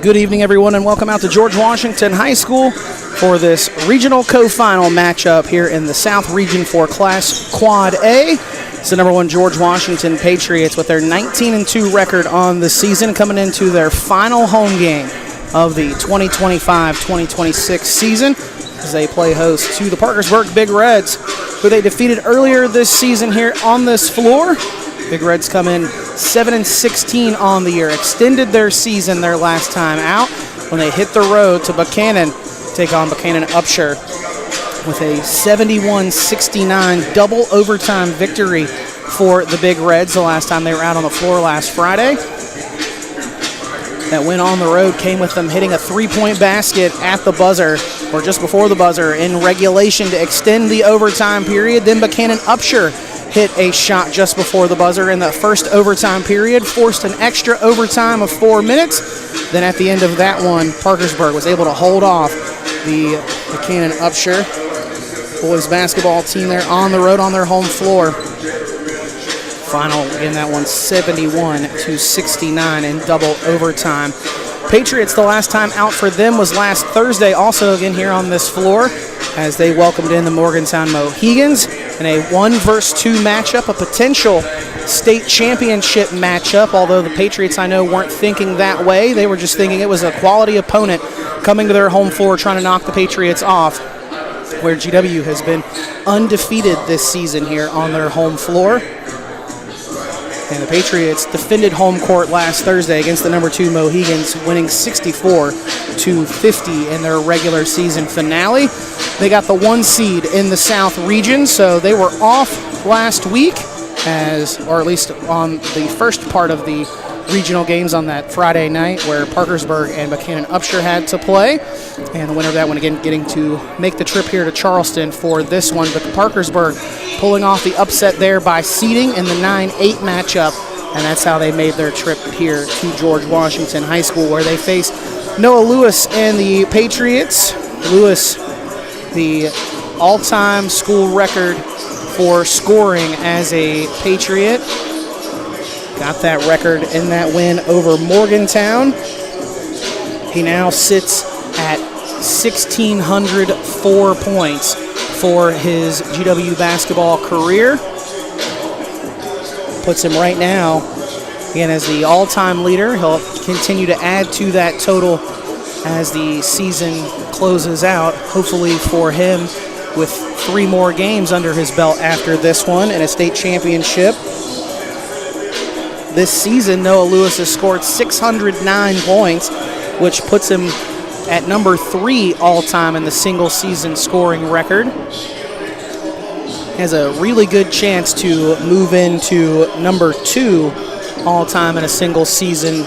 Good evening, everyone, and welcome out to George Washington High School for this regional co-final matchup here in the South Region for Class Quad A. It's the number one George Washington Patriots with their 19-2 record on the season, coming into their final home game of the 2025-2026 season as they play host to the Parkersburg Big Reds, who they defeated earlier this season here on this floor. Big Reds come in 7-16 on the year, extended their season their last time out when they hit the road to Buchanan, take on Buchanan Upshur with a 71-69 double overtime victory for the Big Reds the last time they were out on the floor last Friday. That win on the road came with them hitting a three-point basket at the buzzer, or just before the buzzer, in regulation to extend the overtime period. Then Buchanan Upshur hit a shot just before the buzzer in the first overtime period, forced an extra overtime of 4 minutes. Then at the end of that one, Parkersburg was able to hold off the Buchanan Upshur boys basketball team there on the road on their home floor. Final in that one, 71-69 in double overtime. Patriots, the last time out for them was last Thursday, also again here on this floor, as they welcomed in the Morgantown Mohegans in a 1-versus-2 matchup, a potential state championship matchup, although the Patriots, I know, weren't thinking that way. They were just thinking it was a quality opponent coming to their home floor trying to knock the Patriots off, where GW has been undefeated this season here on their home floor. And the Patriots defended home court last Thursday against the number 2 Mohegans, winning 64-50 in their regular season finale. They got the 1 seed in the South region, so they were off last week, or at least on the first part of the regional games on that Friday night where Parkersburg and Buchanan Upshur had to play. And the winner of that one again getting to make the trip here to Charleston for this one. But the Parkersburg pulling off the upset there by seeding in the 9-8 matchup. And that's how they made their trip here to George Washington High School, where they face Noah Lewis and the Patriots. Lewis, the all-time school record for scoring as a Patriot. Got that record in that win over Morgantown. He now sits at 1,604 points for his GW basketball career. Puts him right now, again, as the all-time leader. He'll continue to add to that total as the season closes out, hopefully for him with 3 more games under his belt after this one and a state championship. This season, Noah Lewis has scored 609 points, which puts him at number 3 all-time in the single-season scoring record. Has a really good chance to move into number 2 all-time in a single season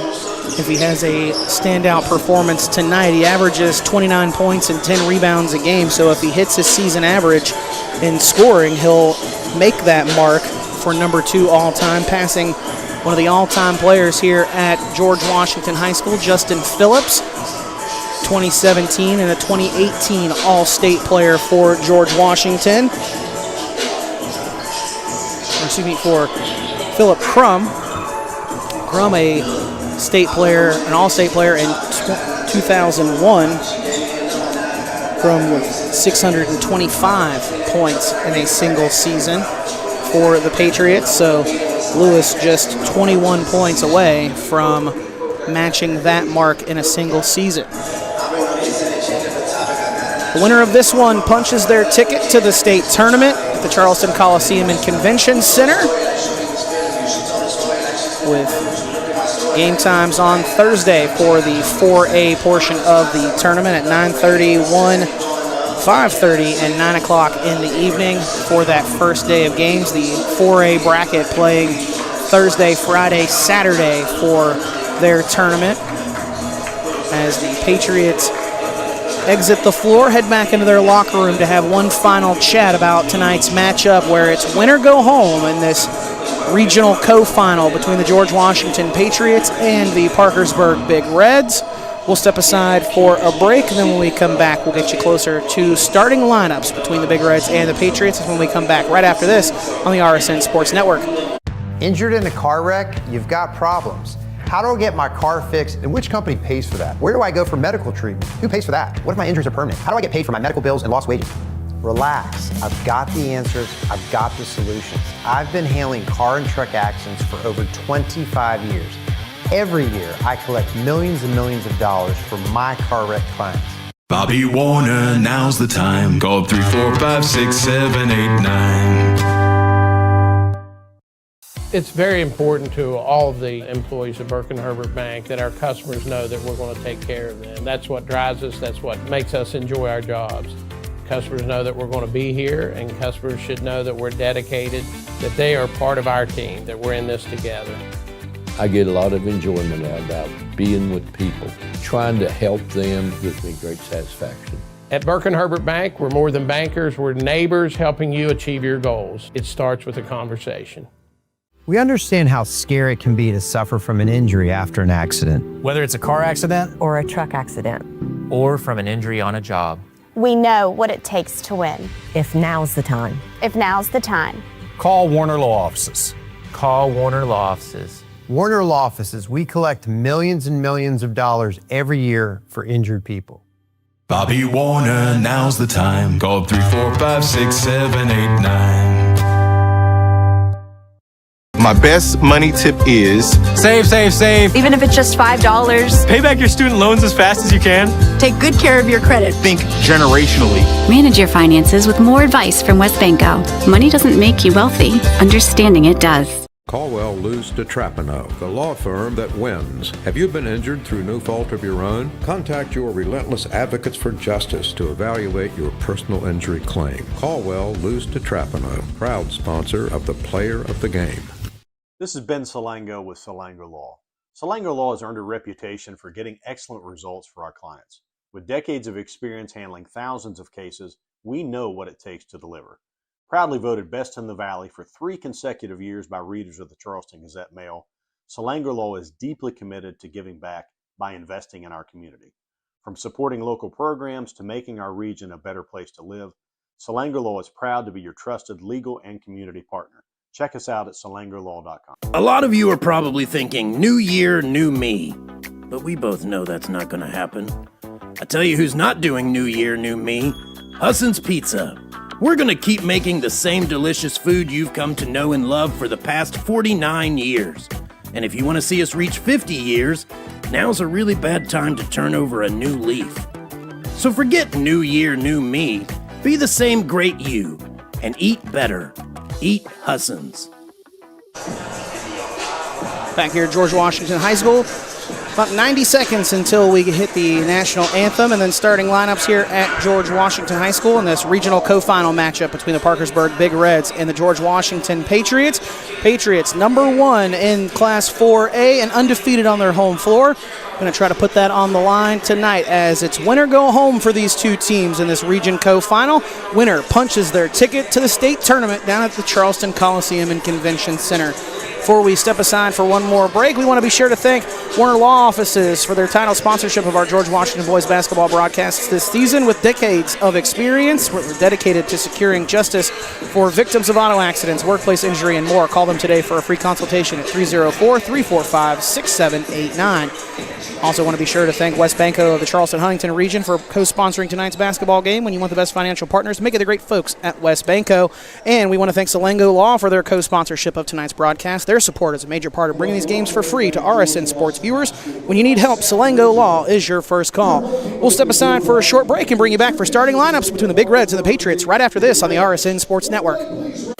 if he has a standout performance tonight. He averages 29 points and 10 rebounds a game, so if he hits his season average in scoring, he'll make that mark for number 2 all-time, passing one of the all-time players here at George Washington High School, Justin Phillips, 2017 and a 2018 All-State player for George Washington. For Philip Crum. Crum, a state player, an All-State player in 2001. Crum with 625 points in a single season for the Patriots. So Lewis just 21 points away from matching that mark in a single season. The winner of this one punches their ticket to the state tournament at the Charleston Coliseum and Convention Center, with game times on Thursday for the 4A portion of the tournament at 9:30, 1, 5:30, and 9 o'clock in the evening for that first day of games. The 4A bracket playing Thursday, Friday, Saturday for their tournament, as the Patriots exit the floor, head back into their locker room to have one final chat about tonight's matchup, where it's win or go home in this regional co-final between the George Washington Patriots and the Parkersburg Big Reds. We'll step aside for a break, and then when we come back, we'll get you closer to starting lineups between the Big Reds and the Patriots when we come back right after this on the RSN Sports Network. Injured in a car wreck? You've got problems. How do I get my car fixed, and which company pays for that? Where do I go for medical treatment? Who pays for that? What if my injuries are permanent? How do I get paid for my medical bills and lost wages? Relax, I've got the answers, I've got the solutions. I've been handling car and truck accidents for over 25 years. Every year, I collect millions and millions of dollars for my car wreck clients. Bobby Warner, now's the time. Call 345-6789. It's very important to all of the employees of Burke and Herbert Bank that our customers know that we're going to take care of them. That's what drives us, that's what makes us enjoy our jobs. Customers know that we're going to be here, and customers should know that we're dedicated, that they are part of our team, that we're in this together. I get a lot of enjoyment out about being with people. Trying to help them gives me great satisfaction. At Burke and Herbert Bank, we're more than bankers, we're neighbors helping you achieve your goals. It starts with a conversation. We understand how scary it can be to suffer from an injury after an accident. Whether it's a car accident or a truck accident, or from an injury on a job. We know what it takes to win. if now's the time. If now's the time. Call Warner Law Offices. Call Warner Law Offices. Warner Law Offices, we collect millions and millions of dollars every year for injured people. Bobby Warner, now's the time. Call 345-6789. My best money tip is Save, save, save. Even if it's just $5. Pay back your student loans as fast as you can. Take good care of your credit. think generationally. Manage your finances with more advice from WesBanco. Money doesn't make you wealthy. Understanding it does. Caldwell Luce DeTrapano, the law firm that wins. Have you been injured through no fault of your own? Contact your relentless advocates for justice to evaluate your personal injury claim. Caldwell Luce DeTrapano, proud sponsor of the Player of the Game. This is Ben Salango with Salango Law. Salango Law has earned a reputation for getting excellent results for our clients. With decades of experience handling thousands of cases, we know what it takes to deliver. Proudly voted Best in the Valley for 3 consecutive years by readers of the Charleston Gazette-Mail, Salango Law is deeply committed to giving back by investing in our community. From supporting local programs to making our region a better place to live, Salango Law is proud to be your trusted legal and community partner. Check us out at salangolaw.com. A lot of you are probably thinking, new year, new me. But we both know that's not going to happen. I tell you who's not doing new year, new me. Husson's Pizza. We're going to keep making the same delicious food you've come to know and love for the past 49 years. And if you want to see us reach 50 years, now's a really bad time to turn over a new leaf. So forget new year, new me. Be the same great you. And eat better. Eat Husson's. Back here at George Washington High School. About 90 seconds until we hit the national anthem, and then starting lineups here at George Washington High School in this regional co-final matchup between the Parkersburg Big Reds and the George Washington Patriots. Patriots #1 in Class 4A and undefeated on their home floor. Going to try to put that on the line tonight as it's winner go home for these two teams in this region co-final. Winner punches their ticket to the state tournament down at the Charleston Coliseum and Convention Center. Before we step aside for one more break, we want to be sure to thank Warner Law Offices for their title sponsorship of our George Washington boys basketball broadcasts this season. With decades of experience, we're dedicated to securing justice for victims of auto accidents, workplace injury, and more. Call them today for a free consultation at 304-345-6789. Also want to be sure to thank WesBanco of the Charleston-Huntington region for co-sponsoring tonight's basketball game. When you want the best financial partners, make it the great folks at WesBanco. And we want to thank Salango Law for their co-sponsorship of tonight's broadcast. Their support is a major part of bringing these games for free to RSN Sports viewers. When you need help, Salango Law is your first call. We'll step aside for a short break and bring you back for starting lineups between the Big Reds and the Patriots right after this on the RSN Sports Network.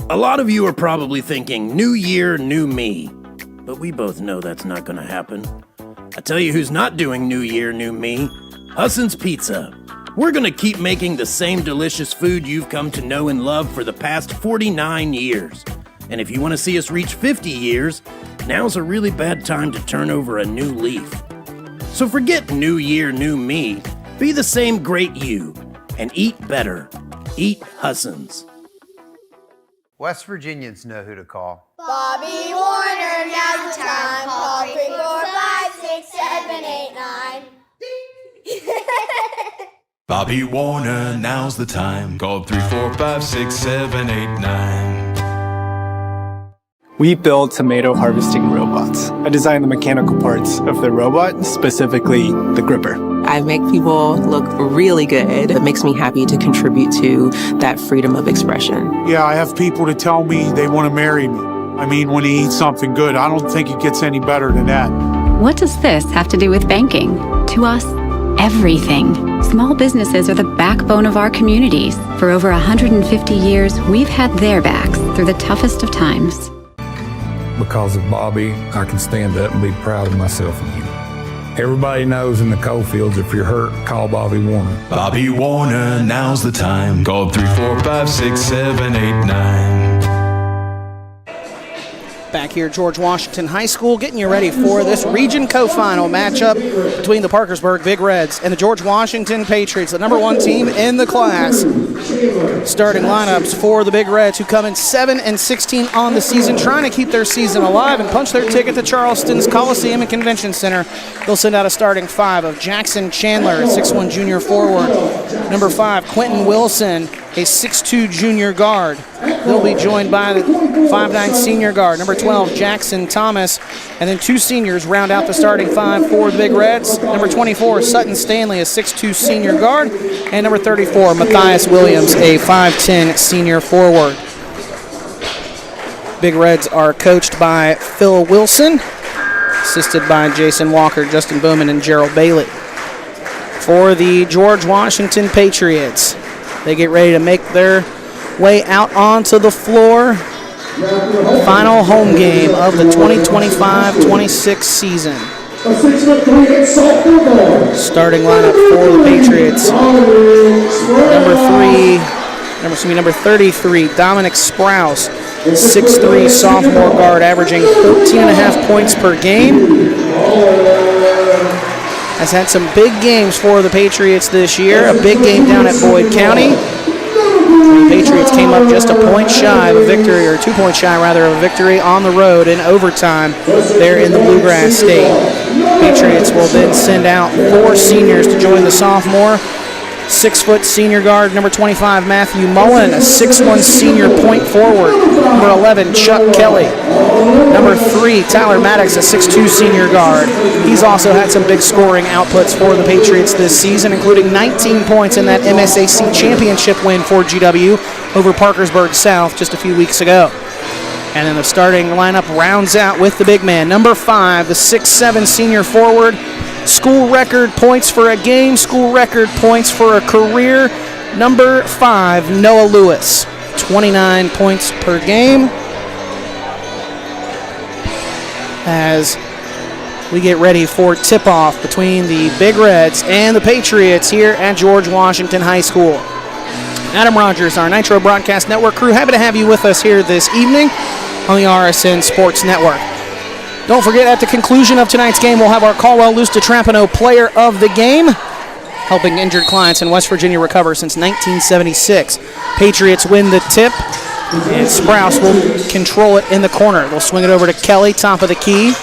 A lot of you are probably thinking, new year, new me. But we both know that's not going to happen. I tell you who's not doing new year, new me. Husson's Pizza. We're going to keep making the same delicious food you've come to know and love for the past 49 years. And if you want to see us reach 50 years, now's a really bad time to turn over a new leaf. So forget new year, new me. Be the same great you. And eat better. Eat Husson's. West Virginians know who to call. Bobby Warner, now's the time. Call 345-6789. Bobby Warner, now's the time. Call 345-6789. We build tomato harvesting robots. I design the mechanical parts of the robot, specifically the gripper. I make people look really good. It makes me happy to contribute to that freedom of expression. Yeah, I have people to tell me they want to marry me. I mean, when he eats something good, I don't think it gets any better than that. What does this have to do with banking? To us, everything. Small businesses are the backbone of our communities. For over 150 years, we've had their backs through the toughest of times. Because of Bobby, I can stand up and be proud of myself again. Everybody knows in the coal fields, if you're hurt, call Bobby Warner. Bobby Warner, now's the time. Call 345-6789. Back here, George Washington High School, getting you ready for this Region Co-Final matchup between the Parkersburg Big Reds and the George Washington Patriots, the #1 team in the class. Starting lineups for the Big Reds, who come in 7-16 on the season, trying to keep their season alive and punch their ticket to Charleston's Coliseum and Convention Center. They'll send out a starting 5 of Jackson Chandler, 6'1 junior forward. Number 5, Quentin Wilson, a 6'2 junior guard. They'll be joined by the 5'9 senior guard, number 12, Jackson Thomas, and then 2 seniors round out the starting 5 for the Big Reds. Number 24, Sutton Stanley, a 6'2 senior guard, and number 34, Matthias Williams, a 5'10 senior forward. Big Reds are coached by Phil Wilson, assisted by Jason Walker, Justin Bowman, and Gerald Bailey. For the George Washington Patriots, they get ready to make their way out onto the floor. Final home game of the 2025-26 season. Starting lineup for the Patriots. Number 33, Dominic Sprouse, 6'3 sophomore guard, averaging 13.5 points per game. Has had some big games for the Patriots this year. A big game down at Boyd County. The Patriots came up just a point shy of a victory, or 2 points shy rather, of a victory on the road in overtime there in the Bluegrass State. Patriots will then send out 4 seniors to join the sophomore. 6' senior guard, number 25, Matthew Mullen, a 6'1 senior point forward. Number 11, Chuck Kelly. Number 3, Tyler Maddox, a 6'2 senior guard. He's also had some big scoring outputs for the Patriots this season, including 19 points in that MSAC championship win for GW over Parkersburg South just a few weeks ago. And then the starting lineup rounds out with the big man. Number 5, the 6'7 senior forward. School record points for a game, school record points for a career. Number 5, Noah Lewis, 29 points per game. As we get ready for tip-off between the Big Reds and the Patriots here at George Washington High School. Adam Rogers, our Nitro Broadcast Network crew, happy to have you with us here this evening on the RSN Sports Network. Don't forget, at the conclusion of tonight's game, we'll have our Caldwell Luce DeTrampano Player of the Game, helping injured clients in West Virginia recover since 1976. Patriots win the tip, and Sprouse will control it in the corner. They'll swing it over to Kelly, top of the key.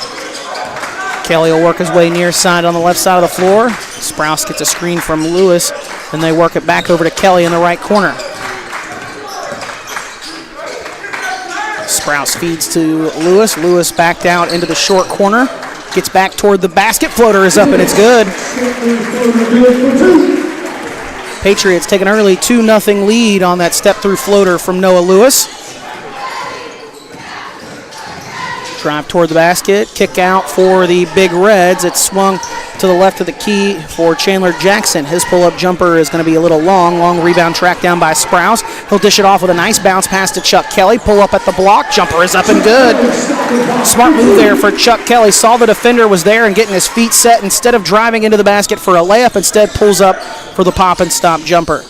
Kelly will work his way near side on the left side of the floor. Sprouse gets a screen from Lewis, and they work it back over to Kelly in the right corner. Sprouse feeds to Lewis. Lewis backed out into the short corner. Gets back toward the basket. Floater is up and it's good. Patriots take an early 2-0 lead on that step-through floater from Noah Lewis. Drive toward the basket. Kick out for the Big Reds. It's swung to the left of the key for Chandler Jackson. His pull-up jumper is going to be a little long. Long rebound tracked down by Sprouse. He'll dish it off with a nice bounce pass to Chuck Kelly. Pull up at the block. Jumper is up and good. Smart move there for Chuck Kelly. Saw the defender was there and getting his feet set. Instead of driving into the basket for a layup, instead pulls up for the pop and stop jumper.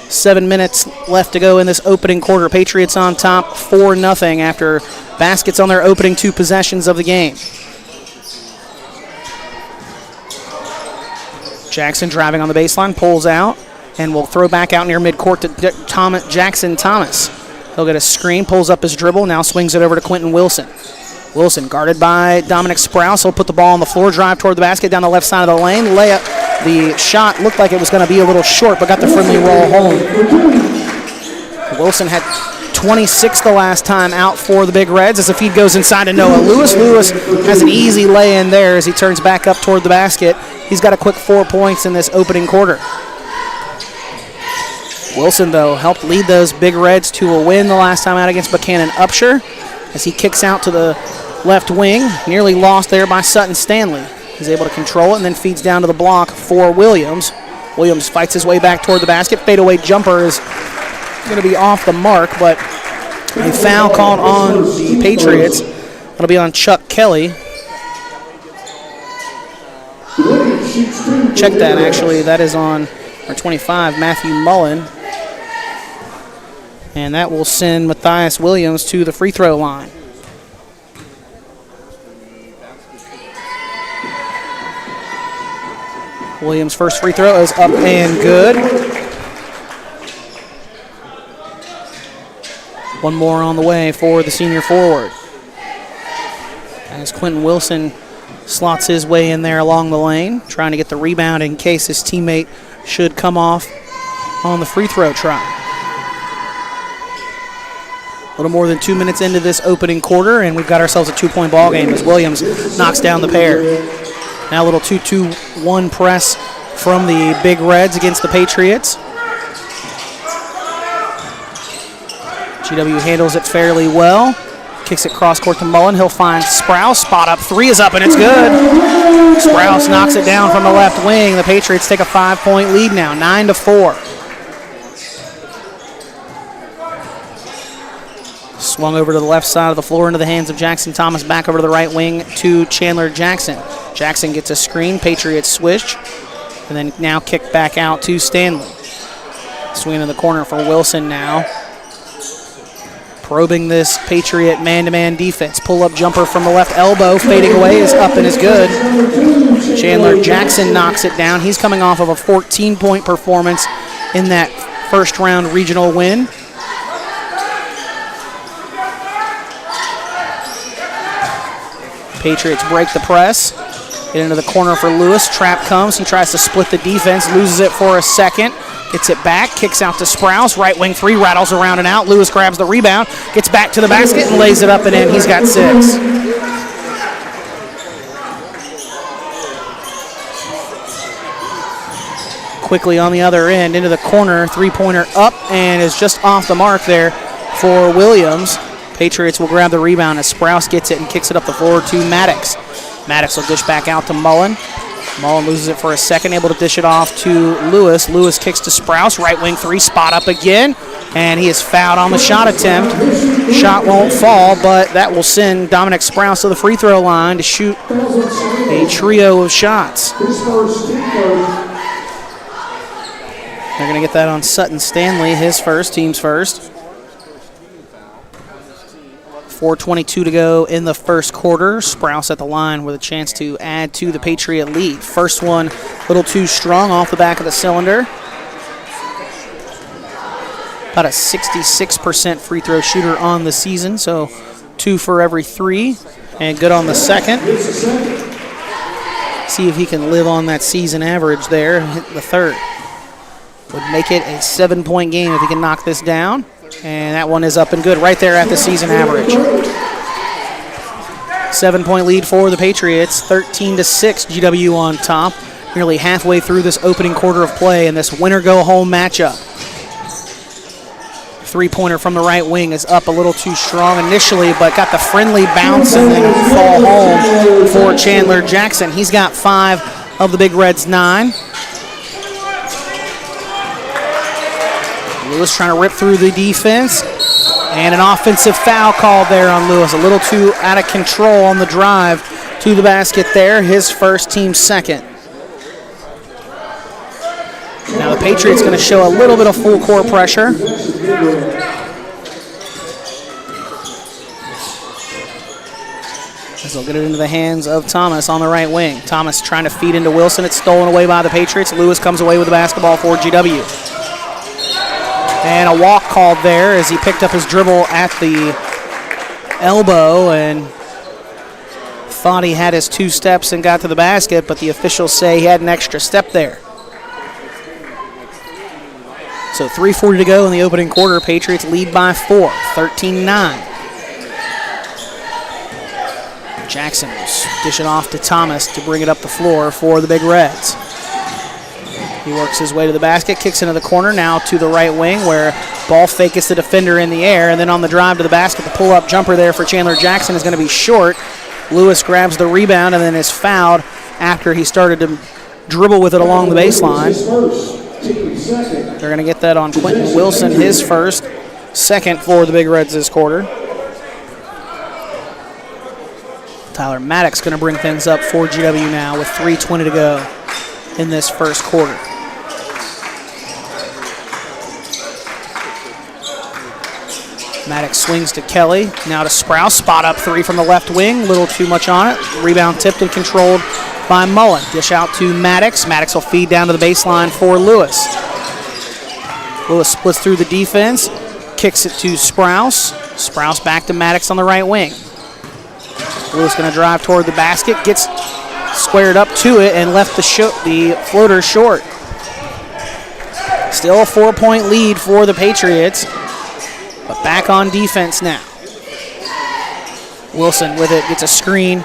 7 minutes left to go in this opening quarter. Patriots on top 4-0 after baskets on their opening 2 possessions of the game. Jackson driving on the baseline, pulls out, and will throw back out near midcourt to Jackson Thomas. He'll get a screen, pulls up his dribble, now swings it over to Quentin Wilson. Wilson guarded by Dominic Sprouse. He'll put the ball on the floor, drive toward the basket down the left side of the lane. Layup. The shot looked like it was going to be a little short, but got the friendly roll home. Wilson had 26 the last time out for the Big Reds as the feed goes inside to Noah Lewis. Lewis has an easy lay-in there as he turns back up toward the basket. He's got a quick 4 points in this opening quarter. Wilson, though, helped lead those Big Reds to a win the last time out against Buchanan Upshur as he kicks out to the left wing, nearly lost there by Sutton Stanley. He's able to control it and then feeds down to the block for Williams. Williams fights his way back toward the basket. Fadeaway jumper is going to be off the mark, but a foul called on the Patriots. That'll be on Chuck Kelly. Check that, actually. That is on our 25, Matthew Mullen. And that will send Matthias Williams to the free throw line. Williams' first free throw is up and good. One more on the way for the senior forward. As Quentin Wilson slots his way in there along the lane, trying to get the rebound in case his teammate should come off on the free throw try. A little more than 2 minutes into this opening quarter, and we've got ourselves a 2-point ball game as Williams knocks down the pair. Now a little 2-2-1 press from the Big Reds against the Patriots. GW handles it fairly well. Kicks it cross court to Mullen. He'll find Sprouse. Spot up three is up and it's good. Sprouse knocks it down from the left wing. The Patriots take a 5-point lead now, 9-4. Swung over to the left side of the floor into the hands of Jackson Thomas. Back over to the right wing to Chandler Jackson. Jackson gets a screen. Patriots switch. And then now kick back out to Stanley. Swing in the corner for Wilson now. Probing this Patriot man-to-man defense. Pull-up jumper from the left elbow. Fading away is up and is good. Chandler Jackson knocks it down. He's coming off of a 14-point performance in that first-round regional win. Patriots break the press. Get into the corner for Lewis. Trap comes. He tries to split the defense. Loses it for a second. Gets it back. Kicks out to Sprouse. Right wing three. Rattles around and out. Lewis grabs the rebound. Gets back to the basket and lays it up and in. He's got 6. Quickly on the other end. Into the corner. Three-pointer up and is just off the mark there for Williams. Patriots will grab the rebound as Sprouse gets it and kicks it up the floor to Maddox. Maddox will dish back out to Mullen. Mullen loses it for a second, able to dish it off to Lewis. Lewis kicks to Sprouse, right wing three, spot up again, and he is fouled on the shot attempt. Shot won't fall, but that will send Dominic Sprouse to the free throw line to shoot a trio of shots. They're going to get that on Sutton Stanley, his first, team's first. 4:22 to go in the first quarter. Sprouse at the line with a chance to add to the Patriot lead. First one a little too strong off the back of the cylinder. About a 66% free throw shooter on the season, so 2 for every 3. And good on the second. See if he can live on that season average there and hit the third. Would make it a 7-point game if he can knock this down. And that one is up and good right there at the season average. 7-point lead for the Patriots, 13-6, GW on top. Nearly halfway through this opening quarter of play in this winner-go-home matchup. Three-pointer from the right wing is up a little too strong initially, but got the friendly bounce and then fall home for Chandler Jackson. He's got 5 of the Big Reds' 9. Lewis trying to rip through the defense. And an offensive foul called there on Lewis. A little too out of control on the drive to the basket there. His first, team second. Now the Patriots going to show a little bit of full court pressure. As they'll get it into the hands of Thomas on the right wing. Thomas trying to feed into Wilson. It's stolen away by the Patriots. Lewis comes away with the basketball for GW. And a walk called there as he picked up his dribble at the elbow and thought he had his 2 steps and got to the basket, but the officials say he had an extra step there. So 3:40 to go in the opening quarter. Patriots lead by 4, 13-9. Jackson will dish it off to Thomas to bring it up the floor for the Big Reds. He works his way to the basket, kicks into the corner, now to the right wing where ball fake gets the defender in the air, and then on the drive to the basket, the pull-up jumper there for Chandler Jackson is going to be short. Lewis grabs the rebound and then is fouled after he started to dribble with it along the baseline. They're going to get that on Quentin Wilson, his first, second for the Big Reds this quarter. Tyler Maddox going to bring things up for GW now with 3:20 to go in this first quarter. Maddox swings to Kelly, now to Sprouse, spot up three from the left wing, a little too much on it. Rebound tipped and controlled by Mullen. Dish out to Maddox. Maddox will feed down to the baseline for Lewis. Lewis splits through the defense, kicks it to Sprouse. Sprouse back to Maddox on the right wing. Lewis going to drive toward the basket, gets squared up to it and left the floater short. Still a 4-point lead for the Patriots, but back on defense now. Wilson with it, gets a screen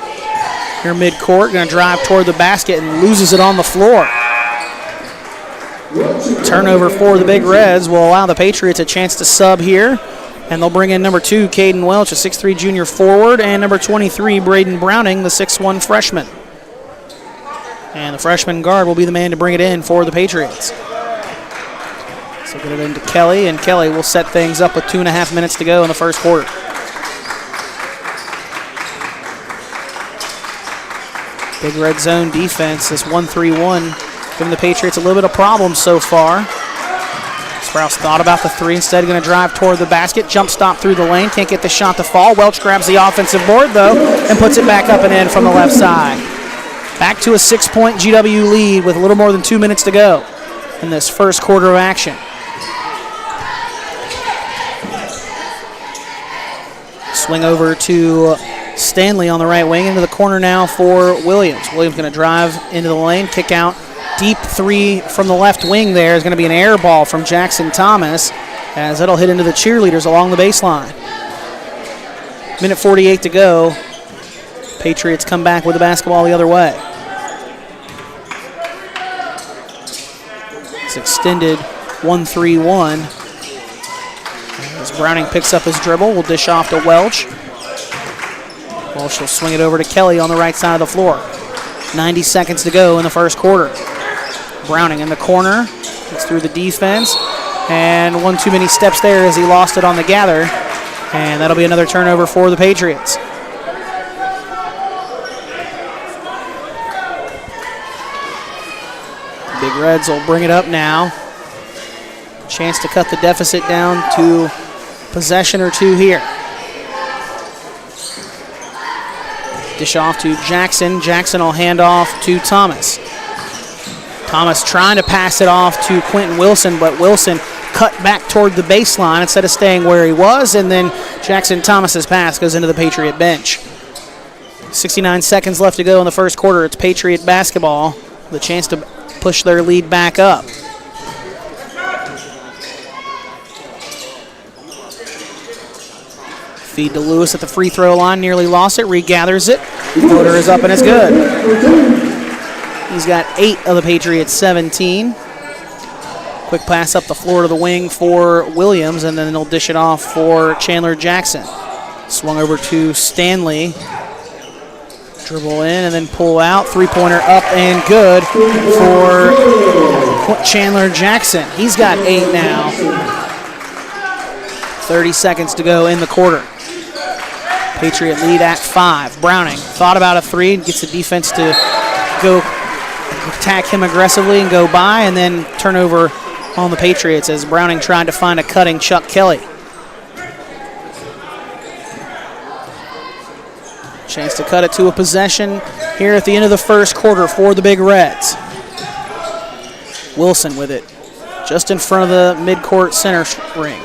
here midcourt, going to drive toward the basket and loses it on the floor. Turnover for the Big Reds will allow the Patriots a chance to sub here, and they'll bring in number 2, Caden Welch, a 6'3 junior forward, and number 23, Braden Browning, the 6'1 freshman. And the freshman guard will be the man to bring it in for the Patriots. So get it into Kelly, and Kelly will set things up with 2.5 minutes to go in the first quarter. Big Red zone defense is 1-3-1, giving the Patriots a little bit of problems so far. Sprouse thought about the three, instead going to drive toward the basket, jump stop through the lane, can't get the shot to fall. Welch grabs the offensive board though, and puts it back up and in from the left side. Back to a 6-point GW lead with a little more than 2 minutes to go in this first quarter of action. Swing over to Stanley on the right wing, into the corner now for Williams. Williams going to drive into the lane, kick out. Deep three from the left wing there is going to be an air ball from Jackson Thomas, as it'll hit into the cheerleaders along the baseline. Minute 48 to go. Patriots come back with the basketball the other way. It's extended 1-3-1. As Browning picks up his dribble, will dish off to Welch. Welch will swing it over to Kelly on the right side of the floor. 90 seconds to go in the first quarter. Browning in the corner, gets through the defense, and one too many steps there as he lost it on the gather, and that'll be another turnover for the Patriots. Big Reds will bring it up now. Chance to cut the deficit down to possession or two here. Dish off to Jackson. Jackson will hand off to Thomas. Thomas trying to pass it off to Quentin Wilson, but Wilson cut back toward the baseline instead of staying where he was, and then Jackson Thomas's pass goes into the Patriot bench. 69 seconds left to go in the first quarter. It's Patriot basketball. The chance to push their lead back up. Feed to Lewis at the free throw line, nearly lost it, regathers it. Floater is up and it's good. He's got 8 of the Patriots' 17. Quick pass up the floor to the wing for Williams, and then they'll dish it off for Chandler Jackson. Swung over to Stanley. Dribble in and then pull out. Three-pointer up and good for Chandler Jackson. He's got 8 now. 30 seconds to go in the quarter. Patriot lead at 5. Browning thought about a three, gets the defense to go attack him aggressively and go by, and then turnover on the Patriots as Browning tried to find a cutting Chuck Kelly. Chance to cut it to a possession here at the end of the first quarter for the Big Reds. Wilson with it just in front of the midcourt center ring.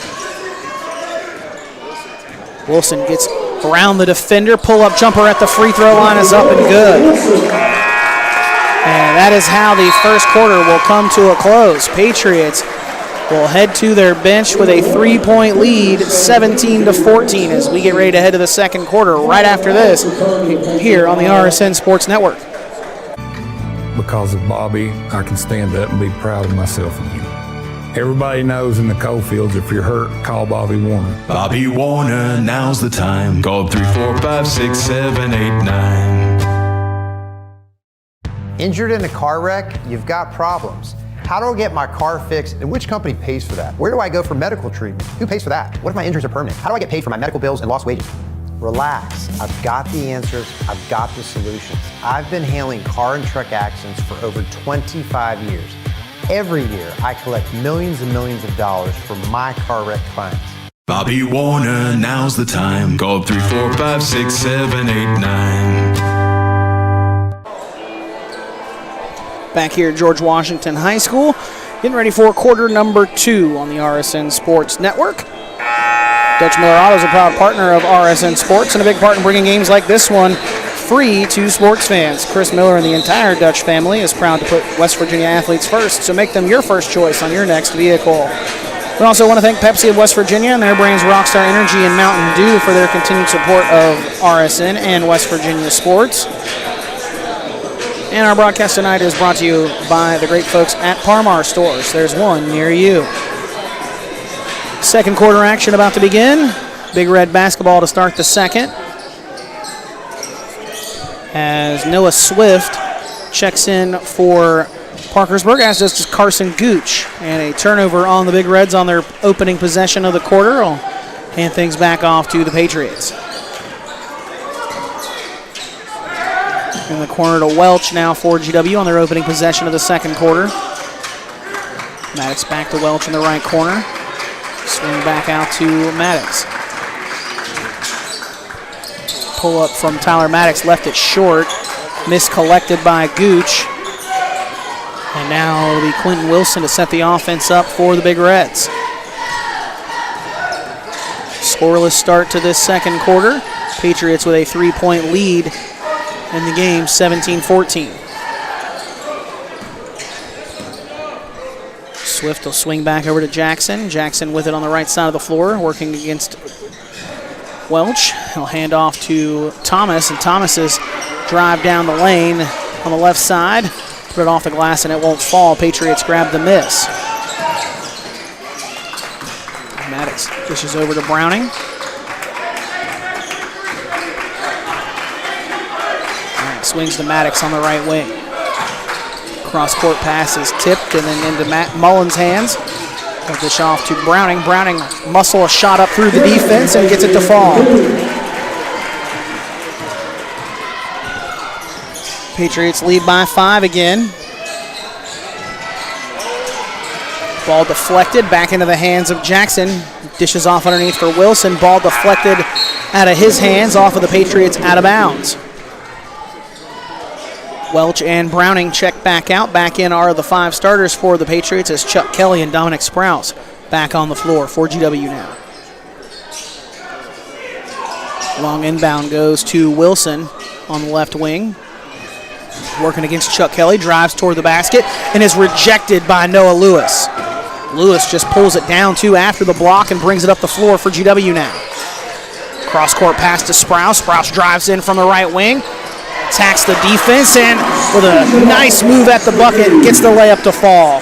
Wilson gets around the defender. Pull-up jumper at the free throw line is up and good. And that is how the first quarter will come to a close. Patriots will head to their bench with a 3-point lead, 17-14, as we get ready to head to the second quarter right after this here on the RSN Sports Network. Because of Bobby, I can stand up and be proud of myself again. Everybody knows in the coal fields, if you're hurt, call Bobby Warner. Bobby Warner, now's the time. Call 345-6789. Injured in a car wreck? You've got problems. How do I get my car fixed, and which company pays for that? Where do I go for medical treatment? Who pays for that? What if my injuries are permanent? How do I get paid for my medical bills and lost wages? Relax. I've got the answers. I've got the solutions. I've been handling car and truck accidents for over 25 years. Every year, I collect millions and millions of dollars for my car wreck clients. Bobby Warner, now's the time. Call 345-6789. Back here at George Washington High School, getting ready for quarter number 2 on the RSN Sports Network. Dutch Miller Auto is a proud partner of RSN Sports and a big part in bringing games like this one free to sports fans. Chris Miller and the entire Dutch family is proud to put West Virginia athletes first, so make them your first choice on your next vehicle. We also want to thank Pepsi of West Virginia and their brands Rockstar Energy and Mountain Dew for their continued support of RSN and West Virginia sports. And our broadcast tonight is brought to you by the great folks at Parmar Stores. There's one near you. Second quarter action about to begin. Big Red basketball to start the second, as Noah Swift checks in for Parkersburg, as does Carson Gooch. And a turnover on the Big Reds on their opening possession of the quarter. I'll hand things back off to the Patriots. In the corner to Welch now for GW on their opening possession of the second quarter. Maddox back to Welch in the right corner. Swing back out to Maddox. Pull up from Tyler Maddox, left it short. Miscollected by Gooch. And now it'll be Quentin Wilson to set the offense up for the Big Reds. Scoreless start to this second quarter. Patriots with a 3-point lead in the game, 17-14. Swift will swing back over to Jackson. Jackson with it on the right side of the floor, working against Welch. He'll hand off to Thomas, and Thomas's drive down the lane on the left side. Put it off the glass and it won't fall. Patriots grab the miss. Maddox dishes over to Browning. Swings to Maddox on the right wing. Cross-court pass is tipped and then into Matt Mullen's hands. He'll dish off to Browning. Browning muscle a shot up through the defense and gets it to fall. Patriots lead by 5 again. Ball deflected back into the hands of Jackson. Dishes off underneath for Wilson. Ball deflected out of his hands, off of the Patriots, out of bounds. Welch and Browning check back out. Back in are the 5 starters for the Patriots, as Chuck Kelly and Dominic Sprouse back on the floor for GW now. Long inbound goes to Wilson on the left wing. Working against Chuck Kelly, drives toward the basket and is rejected by Noah Lewis. Lewis just pulls it down too after the block and brings it up the floor for GW now. Cross-court pass to Sprouse. Sprouse drives in from the right wing. Attacks the defense and with a nice move at the bucket, gets the layup to fall.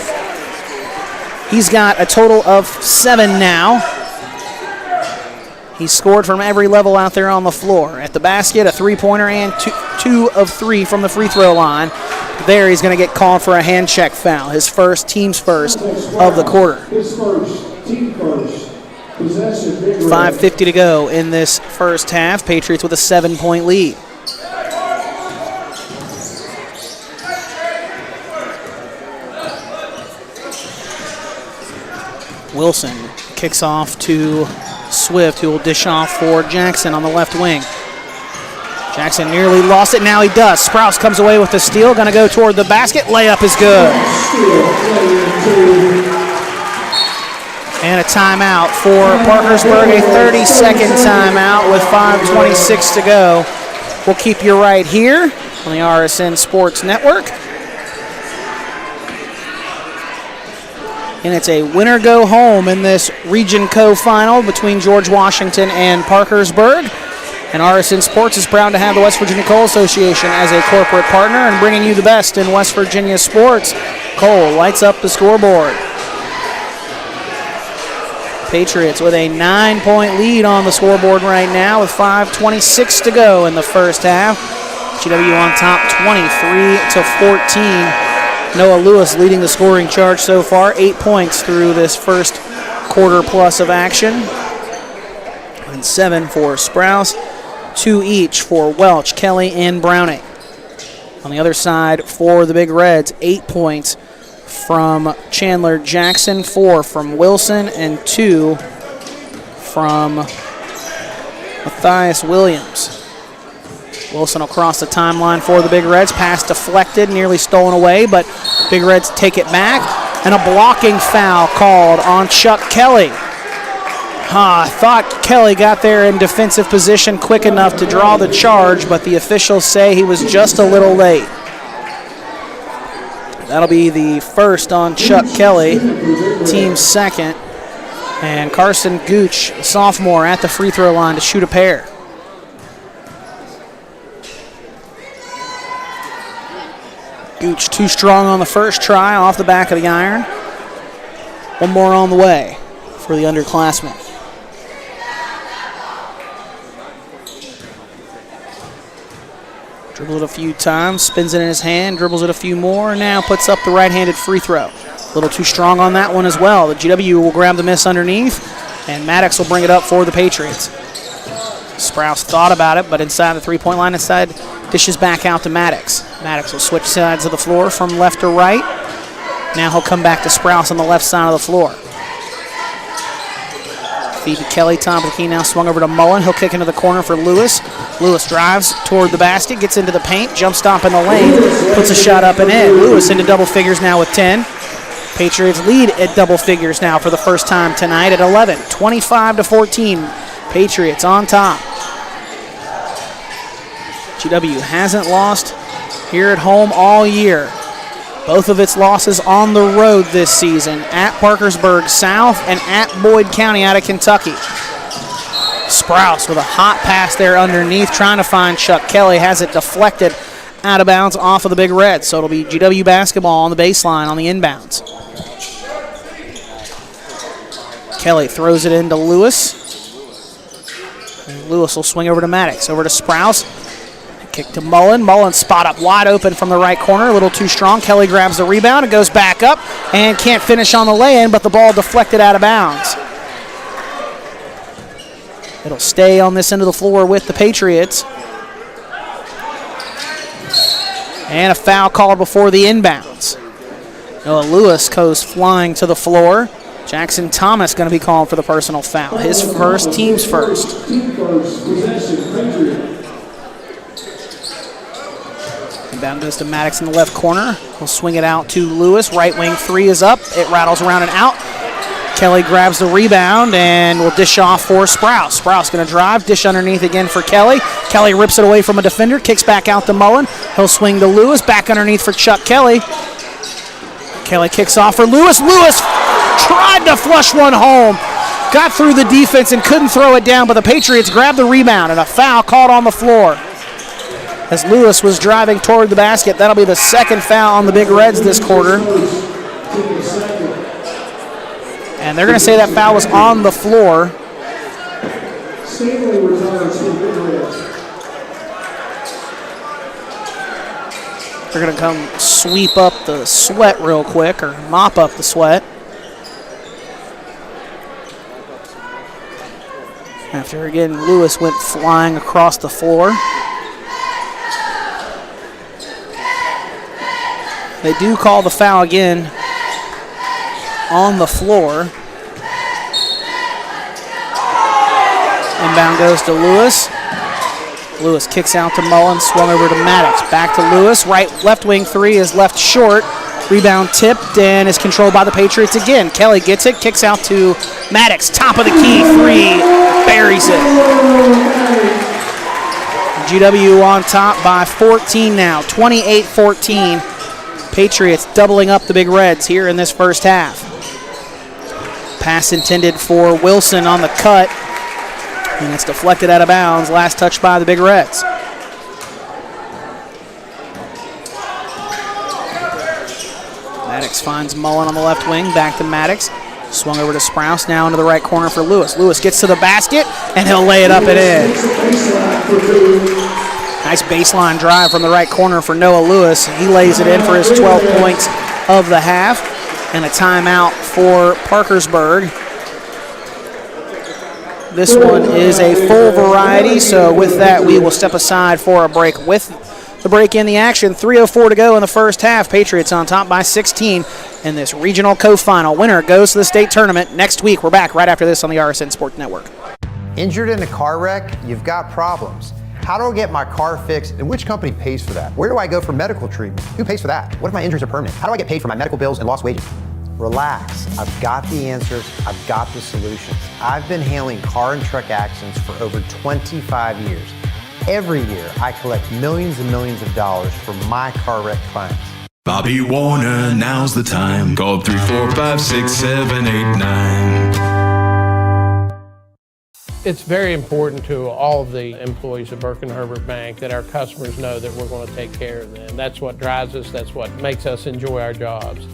He's got a total of 7 now. He's scored from every level out there on the floor. At the basket, a 3-pointer and 2 of 3 from the free throw line. There he's going to get called for a hand check foul. His first, team's first of the quarter. 5:50 to go in this first half. Patriots with a 7-point lead. Wilson kicks off to Swift, who will dish off for Jackson on the left wing. Jackson nearly lost it. Now he does. Sprouse comes away with the steal. Going to go toward the basket. Layup is good. And a timeout for Parkersburg. A 30-second timeout with 5:26 to go. We'll keep you right here on the RSN Sports Network. And it's a winner go home in this Region Co final between George Washington and Parkersburg. And RSN Sports is proud to have the West Virginia Coal Association as a corporate partner and bringing you the best in West Virginia sports. Coal lights up the scoreboard. Patriots with a 9-point lead on the scoreboard right now with 5:26 to go in the first half. GW on top 23-14. Noah Lewis leading the scoring charge so far, 8 points through this first quarter plus of action. And 7 for Sprouse, 2 each for Welch, Kelly, and Browning. On the other side for the Big Reds, 8 points from Chandler Jackson, 4 from Wilson, and 2 from Matthias Williams. Wilson will cross the timeline for the Big Reds. Pass deflected, nearly stolen away, but Big Reds take it back. And a blocking foul called on Chuck Kelly. I thought Kelly got there in defensive position quick enough to draw the charge, but the officials say he was just a little late. That'll be the first on Chuck Kelly, team second. And Carson Gooch, sophomore, at the free throw line to shoot a pair. Gooch too strong on the first try, off the back of the iron. One more on the way for the underclassmen. Dribbles it a few times, spins it in his hand, dribbles it a few more, now puts up the right-handed free throw. A little too strong on that one as well. The GW will grab the miss underneath, and Maddox will bring it up for the Patriots. Sprouse thought about it, but inside the three-point line, inside, dishes back out to Maddox. Maddox will switch sides of the floor from left to right. Now he'll come back to Sprouse on the left side of the floor. Feed to Kelly, top of the key now swung over to Mullen. He'll kick into the corner for Lewis. Lewis drives toward the basket, gets into the paint, jump stop in the lane, puts a shot up and in. Lewis into double figures now with 10. Patriots lead at double figures now for the first time tonight at 11, 25-14. Patriots on top. GW hasn't lost here at home all year. Both of its losses on the road this season, at Parkersburg South and at Boyd County out of Kentucky. Sprouse with a hot pass there underneath, trying to find Chuck Kelly, has it deflected out of bounds off of the Big Red. So it'll be GW basketball on the baseline on the inbounds. Kelly throws it into Lewis. And Lewis will swing over to Maddox, over to Sprouse. Kick to Mullen. Mullen spot up wide open from the right corner. A little too strong. Kelly grabs the rebound and goes back up and can't finish on the lay-in, but the ball deflected out of bounds. It'll stay on this end of the floor with the Patriots. And a foul called before the inbounds. Noah Lewis goes flying to the floor. Jackson Thomas going to be called for the personal foul. His first, team's first. Inbound goes to Maddox in the left corner. He'll swing it out to Lewis. Right wing three is up. It rattles around and out. Kelly grabs the rebound and will dish off for Sprouse. Sprouse going to drive, dish underneath again for Kelly. Kelly rips it away from a defender, kicks back out to Mullen. He'll swing to Lewis, back underneath for Chuck Kelly. Kelly kicks off for Lewis. Lewis tried to flush one home. Got through the defense and couldn't throw it down, but the Patriots grabbed the rebound and a foul called on the floor. As Lewis was driving toward the basket, that'll be the second foul on the Big Reds this quarter. And they're going to say that foul was on the floor. They're going to come sweep up the sweat real quick, or mop up the sweat. After, again, Lewis went flying across the floor. They do call the foul again on the floor. Inbound goes to Lewis. Lewis kicks out to Mullen, swung over to Maddox. Back to Lewis. Left wing three is left short. Rebound tipped and is controlled by the Patriots again. Kelly gets it, kicks out to Maddox. Top of the key, three, buries it. GW on top by 14 now, 28-14. Patriots doubling up the Big Reds here in this first half. Pass intended for Wilson on the cut, and it's deflected out of bounds. Last touch by the Big Reds. Maddox finds Mullen on the left wing, back to Maddox. Swung over to Sprouse, now into the right corner for Lewis. Lewis gets to the basket, and he'll lay it up and in. Nice baseline drive from the right corner for Noah Lewis. He lays it in for his 12 points of the half, and a timeout for Parkersburg. This one is a full variety, so with that, we will step aside for a break. With the break in the action, 3:04 to go in the first half. Patriots on top by 16 in this regional co-final. Winner goes to the state tournament next week. We're back right after this on the RSN Sports Network. Injured in a car wreck? You've got problems. How do I get my car fixed, and which company pays for that? Where do I go for medical treatment? Who pays for that? What if my injuries are permanent? How do I get paid for my medical bills and lost wages? Relax. I've got the answers. I've got the solutions. I've been handling car and truck accidents for over 25 years. Every year, I collect millions and millions of dollars for my car wreck clients. Bobby Warner, now's the time. Call 345-6789. It's very important to all of the employees of Burke and Herbert Bank that our customers know that we're going to take care of them. That's what drives us. That's what makes us enjoy our jobs.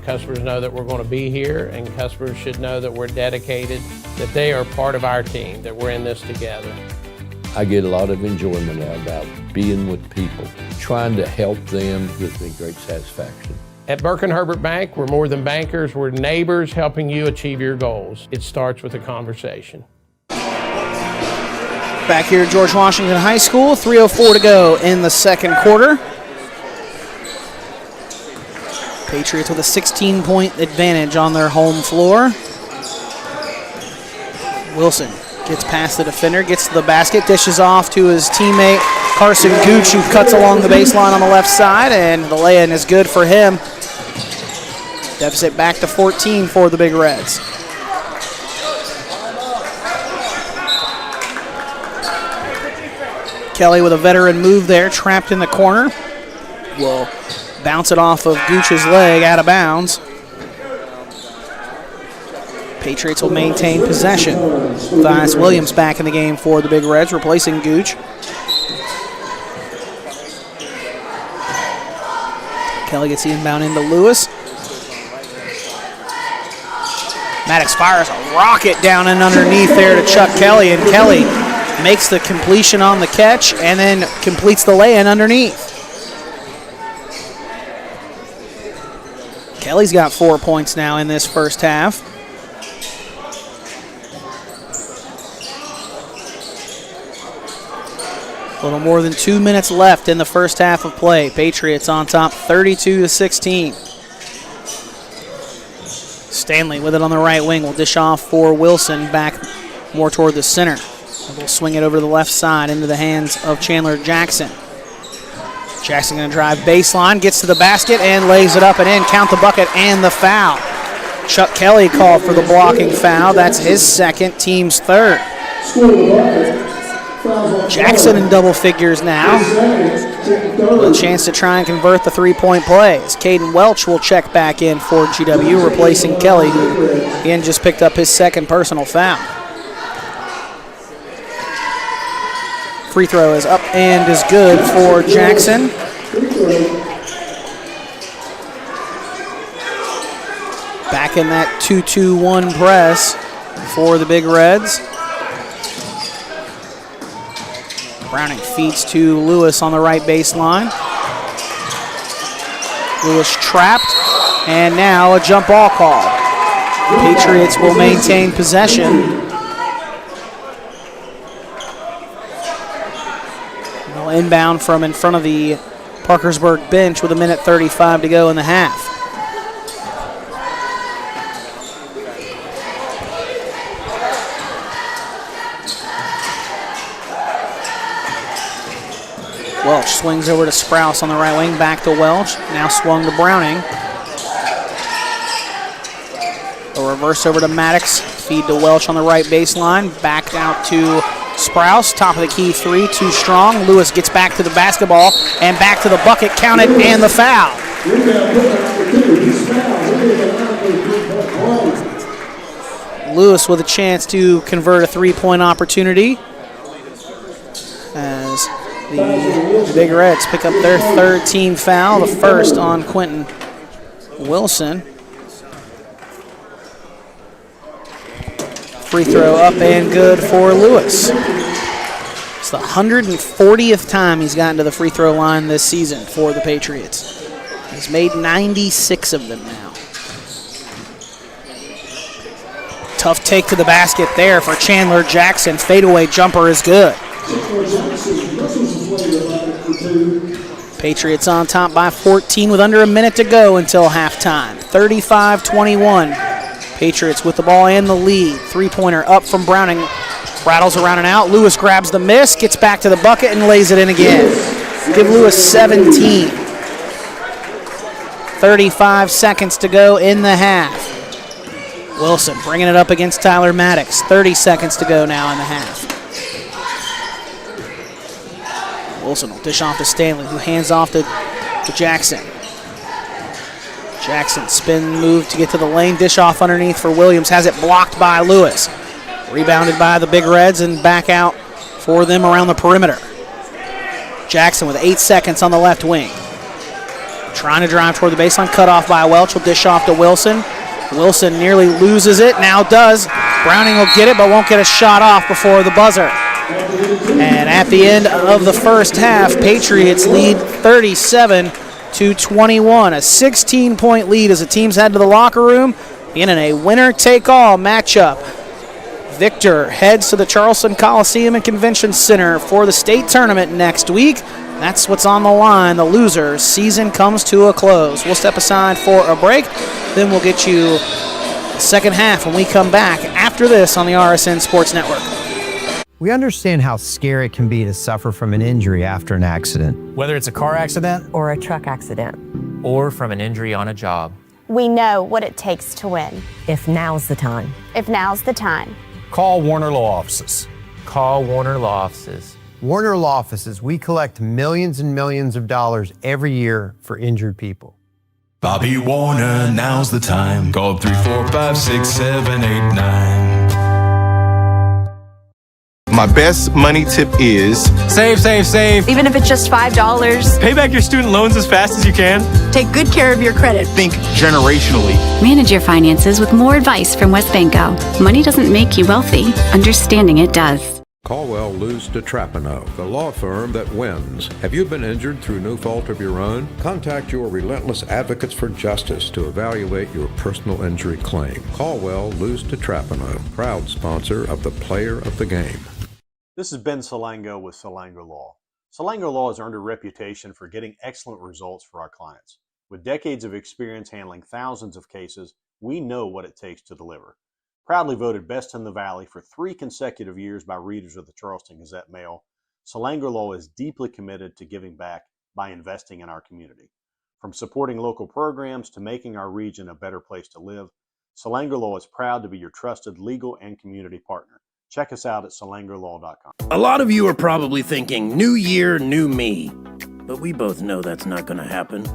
Customers know that we're going to be here, and customers should know that we're dedicated, that they are part of our team, that we're in this together. I get a lot of enjoyment out about being with people. Trying to help them gives me great satisfaction. At Burke and Herbert Bank, we're more than bankers. We're neighbors helping you achieve your goals. It starts with a conversation. Back here at George Washington High School, 3:04 to go in the second quarter. Patriots with a 16-point advantage on their home floor. Wilson gets past the defender, gets to the basket, dishes off to his teammate Carson Gooch, who cuts along the baseline on the left side, and the lay-in is good for him. Deficit back to 14 for the Big Reds. Kelly with a veteran move there, trapped in the corner. Will bounce it off of Gooch's leg, out of bounds. Patriots will maintain possession. Thias Williams back in the game for the Big Reds, replacing Gooch. Kelly gets the inbound into Lewis. Maddox fires a rocket down and underneath there to Chuck Kelly, and Kelly makes the completion on the catch and then completes the lay-in underneath. Kelly's got 4 points now in this first half. A little more than 2 minutes left in the first half of play. Patriots on top 32-16. Stanley with it on the right wing will dish off for Wilson, back more toward the center. We'll swing it over to the left side into the hands of Chandler Jackson. Jackson going to drive baseline, gets to the basket, and lays it up and in. Count the bucket and the foul. Chuck Kelly called for the blocking foul. That's his second, team's third. Jackson in double figures now, with a chance to try and convert the three-point plays. Caden Welch will check back in for GW, replacing Kelly, who again just picked up his second personal foul. Free throw is up and is good for Jackson. Back in that 2-2-1 press for the Big Reds. Browning feeds to Lewis on the right baseline. Lewis trapped, and now a jump ball call. The Patriots will maintain possession. They'll inbound from in front of the Parkersburg bench with 1:35 to go in the half. Welch swings over to Sprouse on the right wing, back to Welch, now swung to Browning. A reverse over to Maddox, feed to Welch on the right baseline, back out to Sprouse, top of the key three, too strong. Lewis gets back to the basketball and back to the bucket, counted, and the foul. Lewis with a chance to convert a three-point opportunity as the Big Reds pick up their third team foul, the first on Quentin Wilson. Free throw up and good for Lewis. It's the 140th time he's gotten to the free throw line this season for the Patriots. He's made 96 of them now. Tough take to the basket there for Chandler Jackson. Fadeaway jumper is good. Patriots on top by 14 with under a minute to go until halftime. 35-21. Patriots with the ball and the lead. Three-pointer up from Browning. Rattles around and out. Lewis grabs the miss, gets back to the bucket, and lays it in again. Give Lewis 17. 35 seconds to go in the half. Wilson bringing it up against Tyler Maddox. 30 seconds to go now in the half. Wilson will dish off to Stanley, who hands off to Jackson. Jackson spin move to get to the lane. Dish off underneath for Williams. Has it blocked by Lewis. Rebounded by the Big Reds and back out for them around the perimeter. Jackson with 8 seconds on the left wing. Trying to drive toward the baseline. Cut off by Welch. Will dish off to Wilson. Wilson nearly loses it. Now does. Browning will get it but won't get a shot off before the buzzer. And at the end of the first half, Patriots lead 37-21. A 16-point lead as the teams head to the locker room in a winner-take-all matchup. Victor heads to the Charleston Coliseum and Convention Center for the state tournament next week. That's what's on the line. The loser's season comes to a close. We'll step aside for a break. Then we'll get you the second half when we come back after this on the RSN Sports Network. We understand how scary it can be to suffer from an injury after an accident. Whether it's a car accident or a truck accident, or from an injury on a job. We know what it takes to win. if now's the time. If now's the time. Call Warner Law Offices. Call Warner Law Offices. Warner Law Offices, we collect millions and millions of dollars every year for injured people. Bobby Warner, now's the time. Call 345-678-9. My best money tip is Save, save, save. Even if it's just $5. Pay back your student loans as fast as you can. Take good care of your credit. think generationally. Manage your finances with more advice from WesBanco. Money doesn't make you wealthy. Understanding it does. Caldwell Luz DeTrapano, the law firm that wins. Have you been injured through no fault of your own? Contact your relentless advocates for justice to evaluate your personal injury claim. Caldwell Luz DeTrapano, proud sponsor of the Player of the Game. This is Ben Salango with Salango Law. Salango Law has earned a reputation for getting excellent results for our clients. With decades of experience handling thousands of cases, we know what it takes to deliver. Proudly voted Best in the Valley for 3 consecutive years by readers of the Charleston Gazette-Mail, Salango Law is deeply committed to giving back by investing in our community. From supporting local programs to making our region a better place to live, Salango Law is proud to be your trusted legal and community partner. Check us out at salangolaw.com. A lot of you are probably thinking, new year, new me. But we both know that's not going to happen.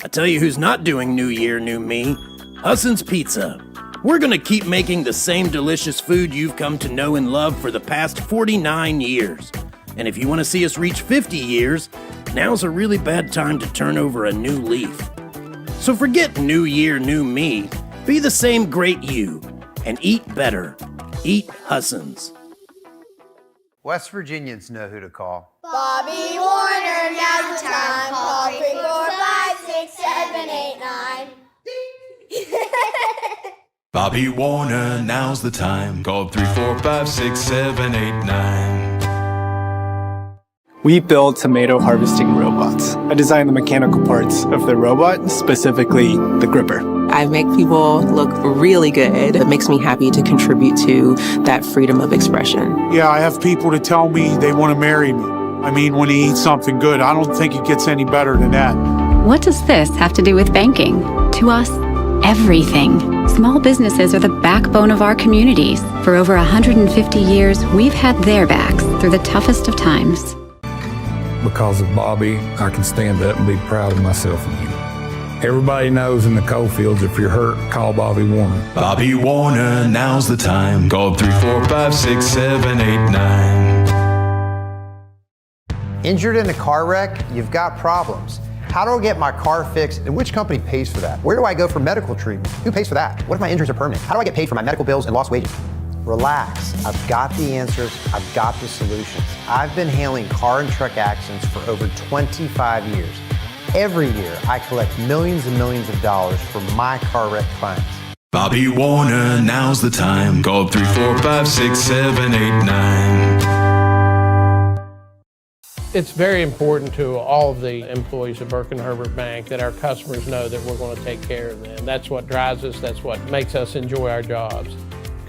I tell you who's not doing new year, new me. Husson's Pizza. We're going to keep making the same delicious food you've come to know and love for the past 49 years. And if you want to see us reach 50 years, now's a really bad time to turn over a new leaf. So forget new year, new me. Be the same great you and eat better. Eat Husson's. West Virginians know who to call. Bobby Warner, now's the time. Call 345-6789. Bobby Warner, now's the time. Call 345-678-9. We build tomato harvesting robots. I design the mechanical parts of the robot, specifically the gripper. I make people look really good. It makes me happy to contribute to that freedom of expression. Yeah, I have people to tell me they want to marry me. I mean, when he eats something good, I don't think it gets any better than that. What does this have to do with banking? To us, everything. Small businesses are the backbone of our communities. For over 150 years, we've had their backs through the toughest of times. Because of Bobby, I can stand up and be proud of myself and you. Everybody knows in the coal fields, if you're hurt, call Bobby Warner. Bobby Warner, now's the time. Call 345-6789. Injured in a car wreck? You've got problems. How do I get my car fixed, and which company pays for that? Where do I go for medical treatment? Who pays for that? What if my injuries are permanent? How do I get paid for my medical bills and lost wages? Relax. I've got the answers. I've got the solutions. I've been handling car and truck accidents for over 25 years. Every year, I collect millions and millions of dollars for my car wreck clients. Bobby Warner, now's the time. Call 345-6789. It's very important to all of the employees of Burke & Herbert Bank that our customers know that we're going to take care of them. That's what drives us. That's what makes us enjoy our jobs.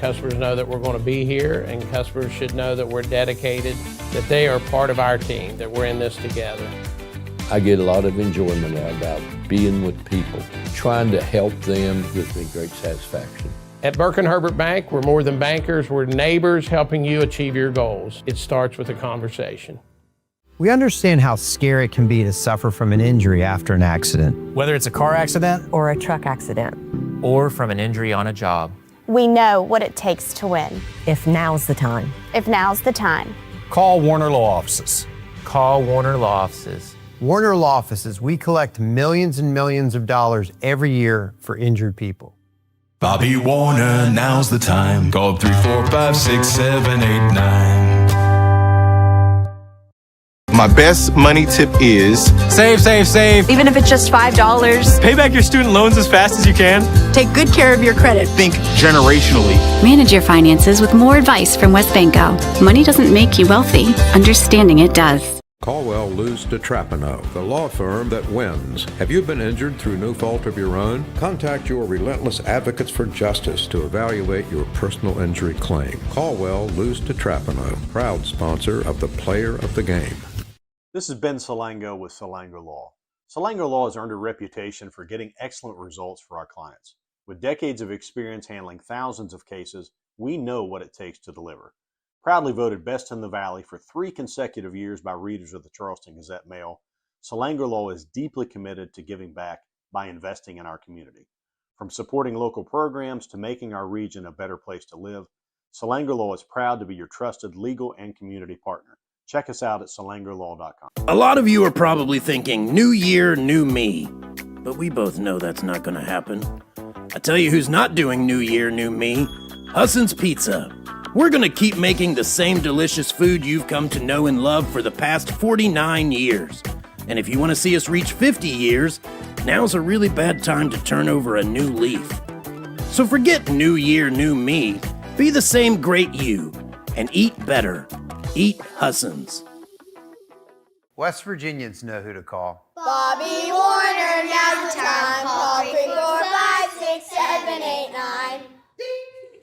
Customers know that we're going to be here, and customers should know that we're dedicated, that they are part of our team, that we're in this together. I get a lot of enjoyment out about being with people. Trying to help them gives me great satisfaction. At Burke & Herbert Bank, we're more than bankers. We're neighbors helping you achieve your goals. It starts with a conversation. We understand how scary it can be to suffer from an injury after an accident. Whether it's a car accident or a truck accident, or from an injury on a job. We know what it takes to win. if now's the time. If now's the time. Call Warner Law Offices. Call Warner Law Offices. Warner Law Offices, we collect millions and millions of dollars every year for injured people. Bobby Warner, now's the time. Call 345-6789. My best money tip is Save, save, save. Even if it's just $5. Pay back your student loans as fast as you can. Take good care of your credit. think generationally. Manage your finances with more advice from WestBanco. Money doesn't make you wealthy. Understanding it does. Caldwell Luz DeTrapano, the law firm that wins. Have you been injured through no fault of your own? Contact your relentless advocates for justice to evaluate your personal injury claim. Caldwell Luz DeTrapano, proud sponsor of the Player of the Game. This is Ben Salango with Salango Law. Salango Law has earned a reputation for getting excellent results for our clients. With decades of experience handling thousands of cases, we know what it takes to deliver. Proudly voted Best in the Valley for 3 consecutive years by readers of the Charleston Gazette-Mail, Salango Law is deeply committed to giving back by investing in our community. From supporting local programs to making our region a better place to live, Salango Law is proud to be your trusted legal and community partner. Check us out at salangolaw.com. A lot of you are probably thinking, new year, new me. But we both know that's not going to happen. I tell you who's not doing new year, new me. Husson's Pizza. We're going to keep making the same delicious food you've come to know and love for the past 49 years. And if you want to see us reach 50 years, now's a really bad time to turn over a new leaf. So forget new year, new me. Be the same great you and eat better. Eat Husson's. West Virginians know who to call. Bobby Warner, now's the time. Call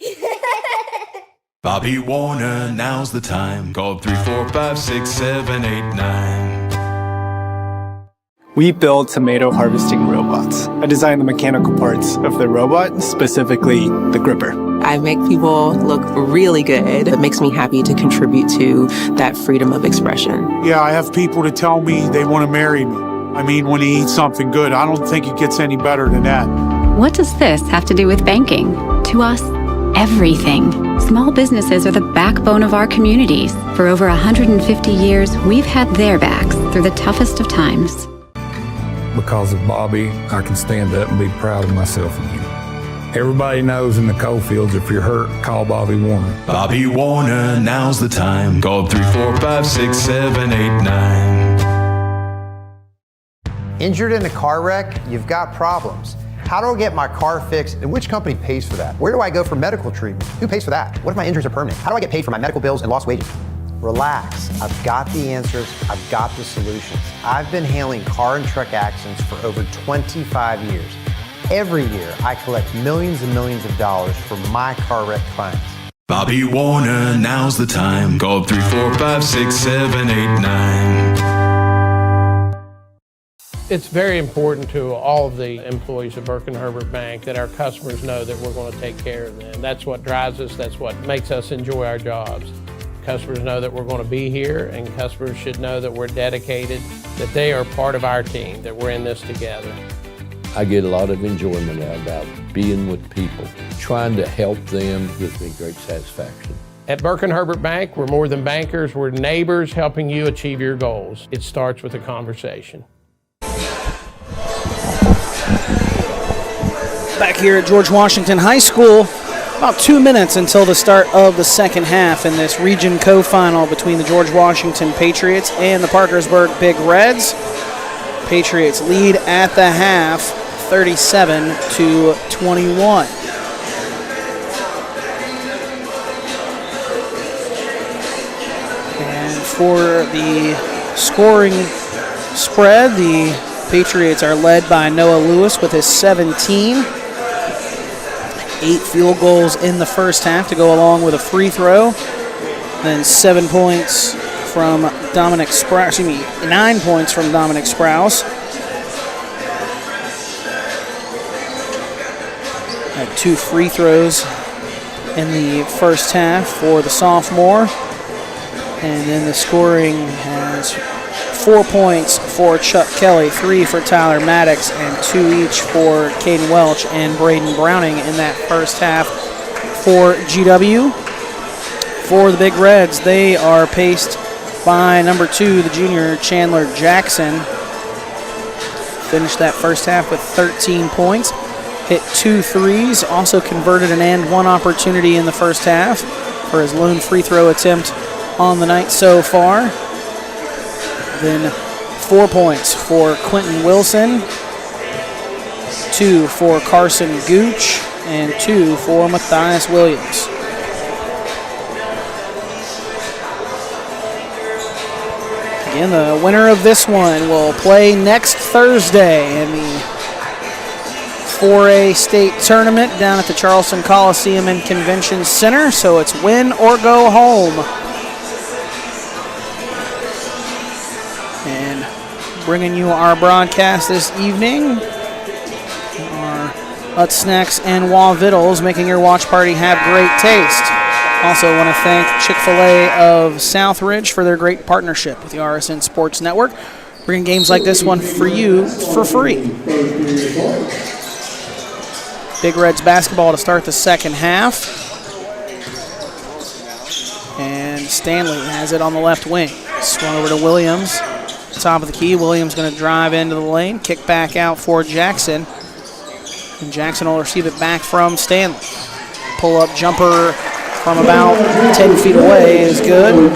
345-6789. Bobby Warner, now's the time. Call 345-6789. We build tomato harvesting robots. I design the mechanical parts of the robot, specifically the gripper. I make people look really good. It makes me happy to contribute to that freedom of expression. Yeah, I have people to tell me they want to marry me. I mean, when he eats something good, I don't think it gets any better than that. What does this have to do with banking? To us, everything. Small businesses are the backbone of our communities. For over 150 years, we've had their backs through the toughest of times. Because of Bobby, I can stand up and be proud of myself and you. Everybody knows in the coal fields, if you're hurt, call Bobby Warner. Bobby Warner, now's the time. Call 345-6789. Injured in a car wreck? You've got problems. How do I get my car fixed, and which company pays for that? Where do I go for medical treatment? Who pays for that? What if my injuries are permanent? How do I get paid for my medical bills and lost wages? Relax. I've got the answers. I've got the solutions. I've been handling car and truck accidents for over 25 years. Every year, I collect millions and millions of dollars for my car wreck clients. Bobby Warner, now's the time. Call 345-6789. It's very important to all of the employees of Burke & Herbert Bank that our customers know that we're going to take care of them. That's what drives us. That's what makes us enjoy our jobs. Customers know that we're going to be here, and customers should know that we're dedicated, that they are part of our team, that we're in this together. I get a lot of enjoyment out about being with people. Trying to help them gives me great satisfaction. At Burke & Herbert Bank, we're more than bankers, we're neighbors helping you achieve your goals. It starts with a conversation. Back here at George Washington High School, about 2 minutes until the start of the second half in this Region Co-Final between the George Washington Patriots and the Parkersburg Big Reds. Patriots lead at the half, 37-21. And for the scoring spread, the Patriots are led by Noah Lewis with his 17. 8 field goals in the first half to go along with a free throw. Then 7 points from Dominic Sprouse, 9 points from Dominic Sprouse. Had 2 free throws in the first half for the sophomore. And then the scoring has 4 points for Chuck Kelly, 3 for Tyler Maddox, and 2 each for Caden Welch and Braden Browning in that first half for GW. For the Big Reds, they are paced by number 2, the junior Chandler Jackson. Finished that first half with 13 points, hit 2 threes, also converted an and one opportunity in the first half for his lone free throw attempt on the night so far. Then 4 points for Quentin Wilson, 2 for Carson Gooch, and 2 for Matthias Williams. Again, the winner of this one will play next Thursday in the 4A state tournament down at the Charleston Coliseum and Convention Center, so it's win or go home. Bringing you our broadcast this evening are Utz Snacks and Wah Vittles, making your watch party have great taste. Also want to thank Chick-fil-A of Southridge for their great partnership with the RSN Sports Network, bringing games like this one for you for free. Big Reds basketball to start the second half. And Stanley has it on the left wing. Swung over to Williams. Top of the key, Williams going to drive into the lane, kick back out for Jackson, and Jackson will receive it back from Stanley. Pull-up jumper from about 10 feet away is good.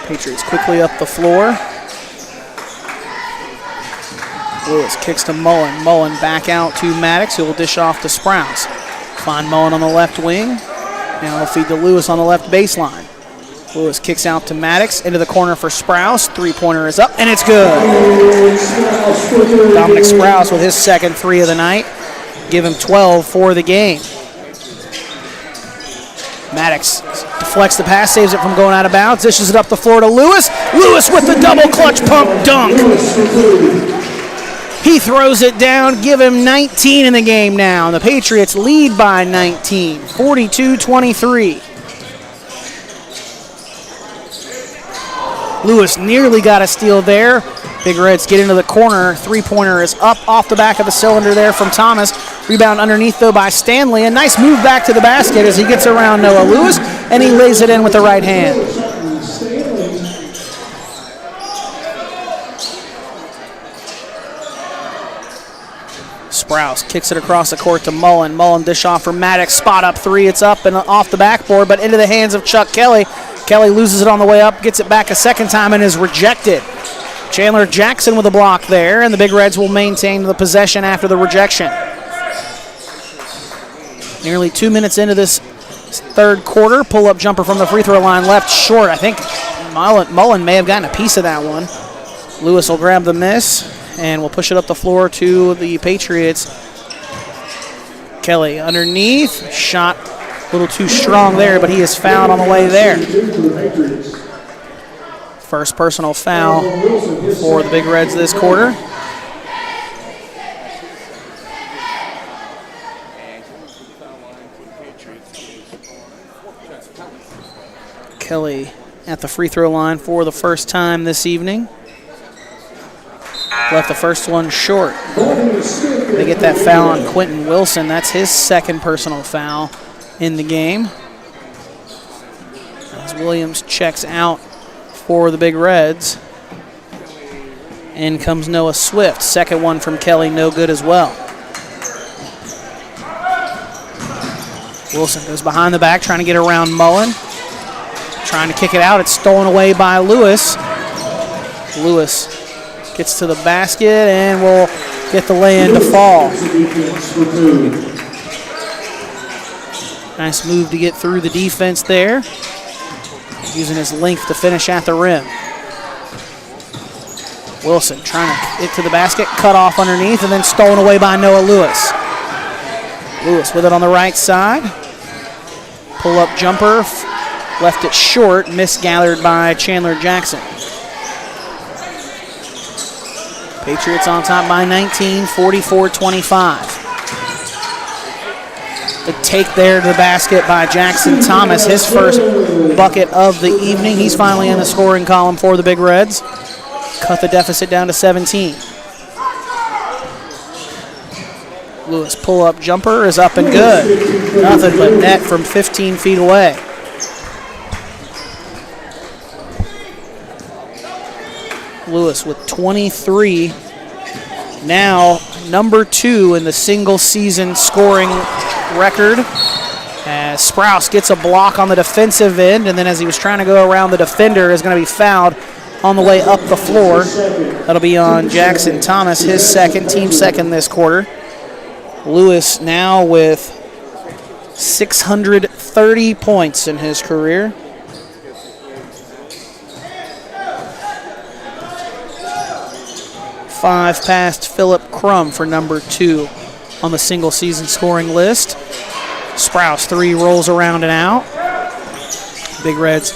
Patriots quickly up the floor. Lewis kicks to Mullen. Mullen back out to Maddox, who will dish off to Sprouse. Find Mullen on the left wing. Now he'll feed to Lewis on the left baseline. Lewis kicks out to Maddox, into the corner for Sprouse. Three-pointer is up, and it's good. Dominic Sprouse with his second 3 of the night. Give him 12 for the game. Maddox deflects the pass, saves it from going out of bounds, dishes it up the floor to Lewis. Lewis with the double clutch pump dunk. He throws it down, give him 19 in the game now. The Patriots lead by 19, 42-23. Lewis nearly got a steal there. Big Reds get into the corner. Three-pointer is up off the back of the cylinder there from Thomas. Rebound underneath, though, by Stanley. A nice move back to the basket as he gets around Noah Lewis, and he lays it in with the right hand. Sprouse kicks it across the court to Mullen. Mullen dish off for Maddox. Spot up 3. It's up and off the backboard, but into the hands of Chuck Kelly. Kelly loses it on the way up, gets it back a second time, and is rejected. Chandler Jackson with a block there, and the Big Reds will maintain the possession after the rejection. Nearly 2 minutes into this third quarter. Pull-up jumper from the free throw line, left short. I think Mullen may have gotten a piece of that one. Lewis will grab the miss, and we'll push it up the floor to the Patriots. Kelly underneath, shot a little too strong there, but he is fouled on the way there. First personal foul for the Big Reds this quarter. Kelly at the free throw line for the first time this evening. Left the first one short. They get that foul on Quentin Wilson. That's his second personal foul in the game. As Williams checks out for the Big Reds. In comes Noah Swift. Second one from Kelly, no good as well. Wilson goes behind the back, trying to get around Mullen. Trying to kick it out. It's stolen away by Lewis. Lewis gets to the basket and will get the lay-in to fall. Nice move to get through the defense there. Using his length to finish at the rim. Wilson trying to get to the basket, cut off underneath, and then stolen away by Noah Lewis. Lewis with it on the right side. Pull-up jumper, left it short, misgathered by Chandler Jackson. Patriots on top by 19, 44-25. The take there to the basket by Jackson Thomas, his first bucket of the evening. He's finally in the scoring column for the Big Reds. Cut the deficit down to 17. Lewis pull-up jumper is up and good. Nothing but net from 15 feet away. Lewis with 23. Now number 2 in the single season scoring record. As Sprouse gets a block on the defensive end, and then as he was trying to go around the defender, is going to be fouled on the way up the floor. That'll be on Jackson Thomas, his second, team second this quarter. Lewis now with 630 points in his career. Five past Philip Crum for number 2 on the single season scoring list. Sprouse 3 rolls around and out. Big Reds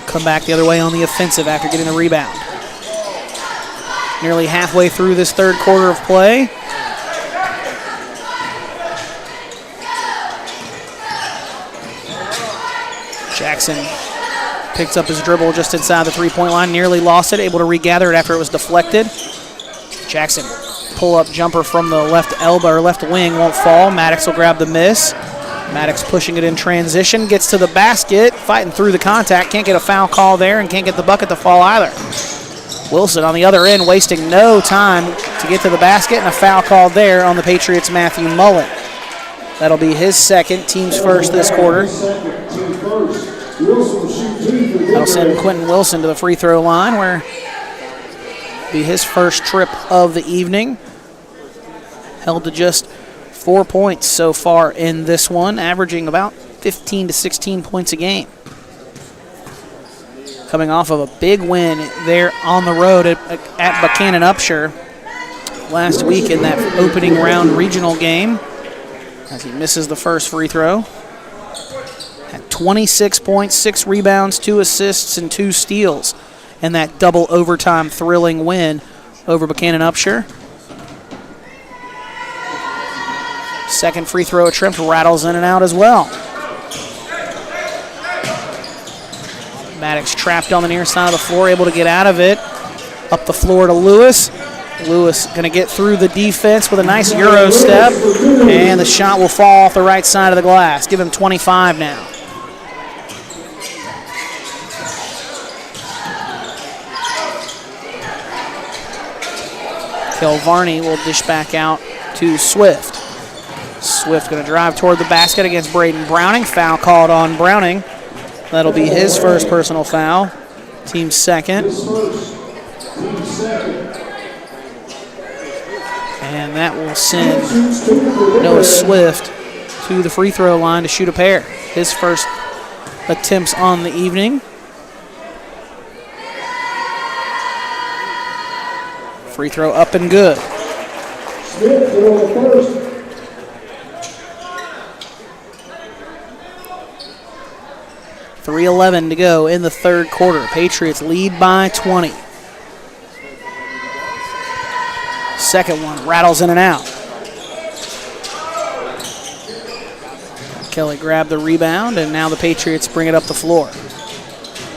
come back the other way on the offensive after getting the rebound. Nearly halfway through this third quarter of play. Jackson picks up his dribble just inside the three-point line, nearly lost it, able to regather it after it was deflected. Jackson pull-up jumper from the left elbow or left wing won't fall. Maddox will grab the miss. Maddox pushing it in transition, gets to the basket, fighting through the contact, can't get a foul call there and can't get the bucket to fall either. Wilson on the other end wasting no time to get to the basket, and a foul called there on the Patriots' Matthew Mullen. That'll be his second, team's first this quarter. That'll send Quentin Wilson to the free throw line, where it'll be his first trip of the evening. Held to just 4 points so far in this one, averaging about 15 to 16 points a game. Coming off of a big win there on the road at Buchanan Upshur last week in that opening round regional game, as he misses the first free throw. Had 26 points, 6 rebounds, 2 assists, and 2 steals in that double overtime thrilling win over Buchanan Upshur. Second free throw attempt rattles in and out as well. Maddox trapped on the near side of the floor, able to get out of it. Up the floor to Lewis. Lewis going to get through the defense with a nice Euro step, and the shot will fall off the right side of the glass. Give him 25 now. Kel Varney will dish back out to Swift. Swift going to drive toward the basket against Braden Browning. Foul called on Browning. That'll be his first personal foul. Team second. And that will send Noah Swift to the free throw line to shoot a pair. His first attempts on the evening. Free throw up and good. 3:11 to go in the third quarter. Patriots lead by 20. Second one rattles in and out. Kelly grabbed the rebound, and now the Patriots bring it up the floor.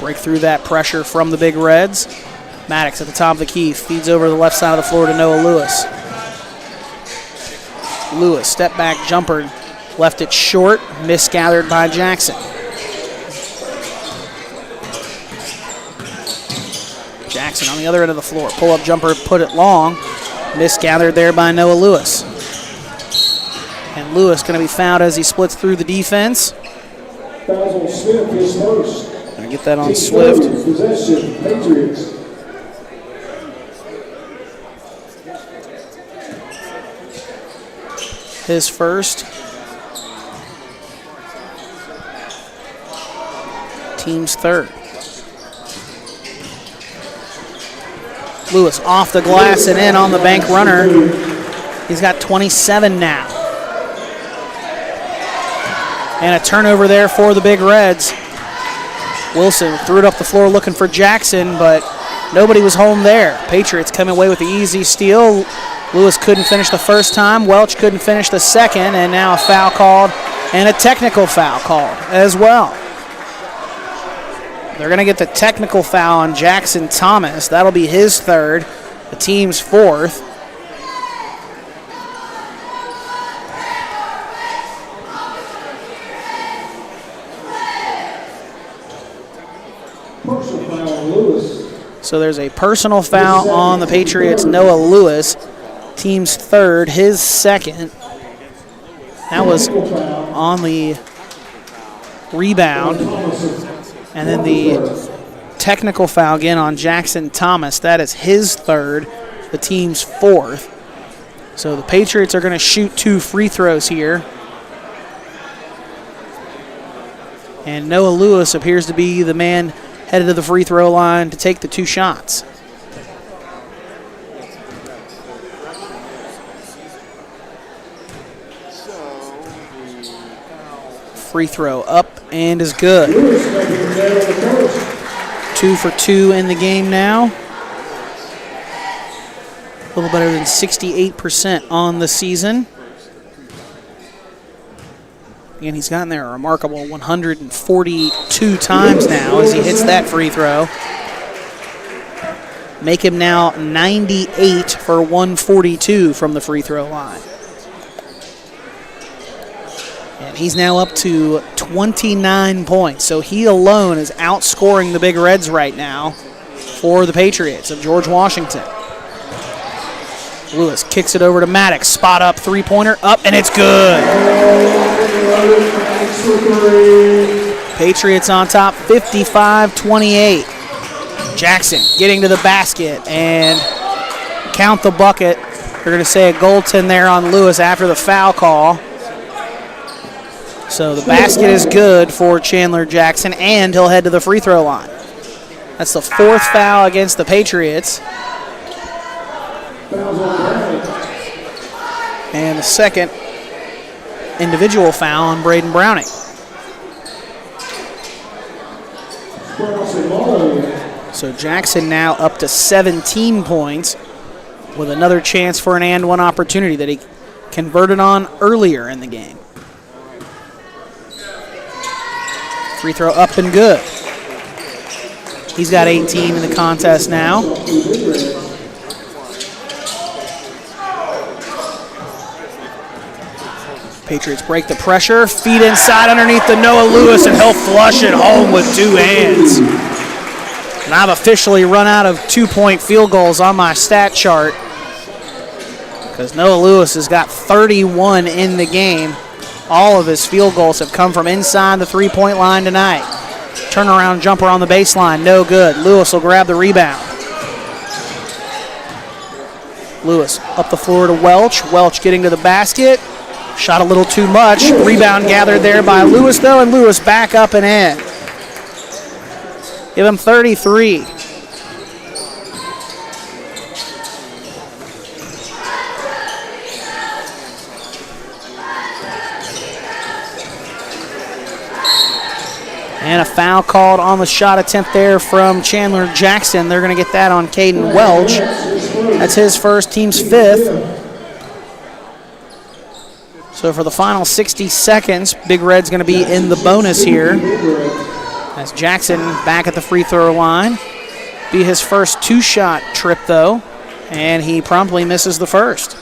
Break through that pressure from the Big Reds. Maddox at the top of the key, feeds over the left side of the floor to Noah Lewis. Lewis, step back jumper, left it short, misgathered by Jackson. Jackson on the other end of the floor, pull-up jumper, put it long, misgathered there by Noah Lewis. And Lewis going to be fouled as he splits through the defense. Fouls on Swift, his first. Going to get that on Swift. Possession, Patriots. His first. Team's third. Lewis off the glass and in on the bank runner. He's got 27 now. And a turnover there for the Big Reds. Wilson threw it up the floor looking for Jackson, but nobody was home there. Patriots come away with the easy steal. Lewis couldn't finish the first time. Welch couldn't finish the second, and now a foul called and a technical foul called as well. They're going to get the technical foul on Jackson Thomas. That'll be his third, the team's fourth. So there's a personal foul on the Patriots, Noah Lewis. Team's third, his second. That was on the rebound. And then the technical foul again on Jackson Thomas. That is his third, the team's fourth. So the Patriots are going to shoot 2 free throws here. And Noah Lewis appears to be the man headed to the free throw line to take the 2 shots. Free throw up and is good. 2 for 2 in the game now. A little better than 68% on the season. And he's gotten there a remarkable 142 times now as he hits that free throw. Make him now 98 for 142 from the free throw line. And he's now up to 29 points. So he alone is outscoring the Big Reds right now for the Patriots of George Washington. Lewis kicks it over to Maddox. Spot up, three-pointer, up, and it's good. Patriots on top, 55-28. Jackson getting to the basket and count the bucket. They're going to say a goaltend there on Lewis after the foul call. So the basket is good for Chandler Jackson, and he'll head to the free throw line. That's the 4th foul against the Patriots. And the second individual foul on Braden Browning. So Jackson now up to 17 points with another chance for an and one opportunity that he converted on earlier in the game. Free throw up and good. He's got 18 in the contest now. Patriots break the pressure, feed inside underneath the Noah Lewis, and he'll flush it home with 2 hands. And I've officially run out of 2-point field goals on my stat chart because Noah Lewis has got 31 in the game. All of his field goals have come from inside the 3-point line tonight. Turnaround jumper on the baseline, no good. Lewis will grab the rebound. Lewis up the floor to Welch. Welch getting to the basket. Shot a little too much. Rebound gathered there by Lewis, though, and Lewis back up and in. Give him 33. And a foul called on the shot attempt there from Chandler Jackson. They're going to get that on Caden Welch. That's his first, team's 5th. So for the final 60 seconds, Big Red's going to be in the bonus here. As Jackson back at the free throw line. Be his first two-shot trip, though, and he promptly misses the first.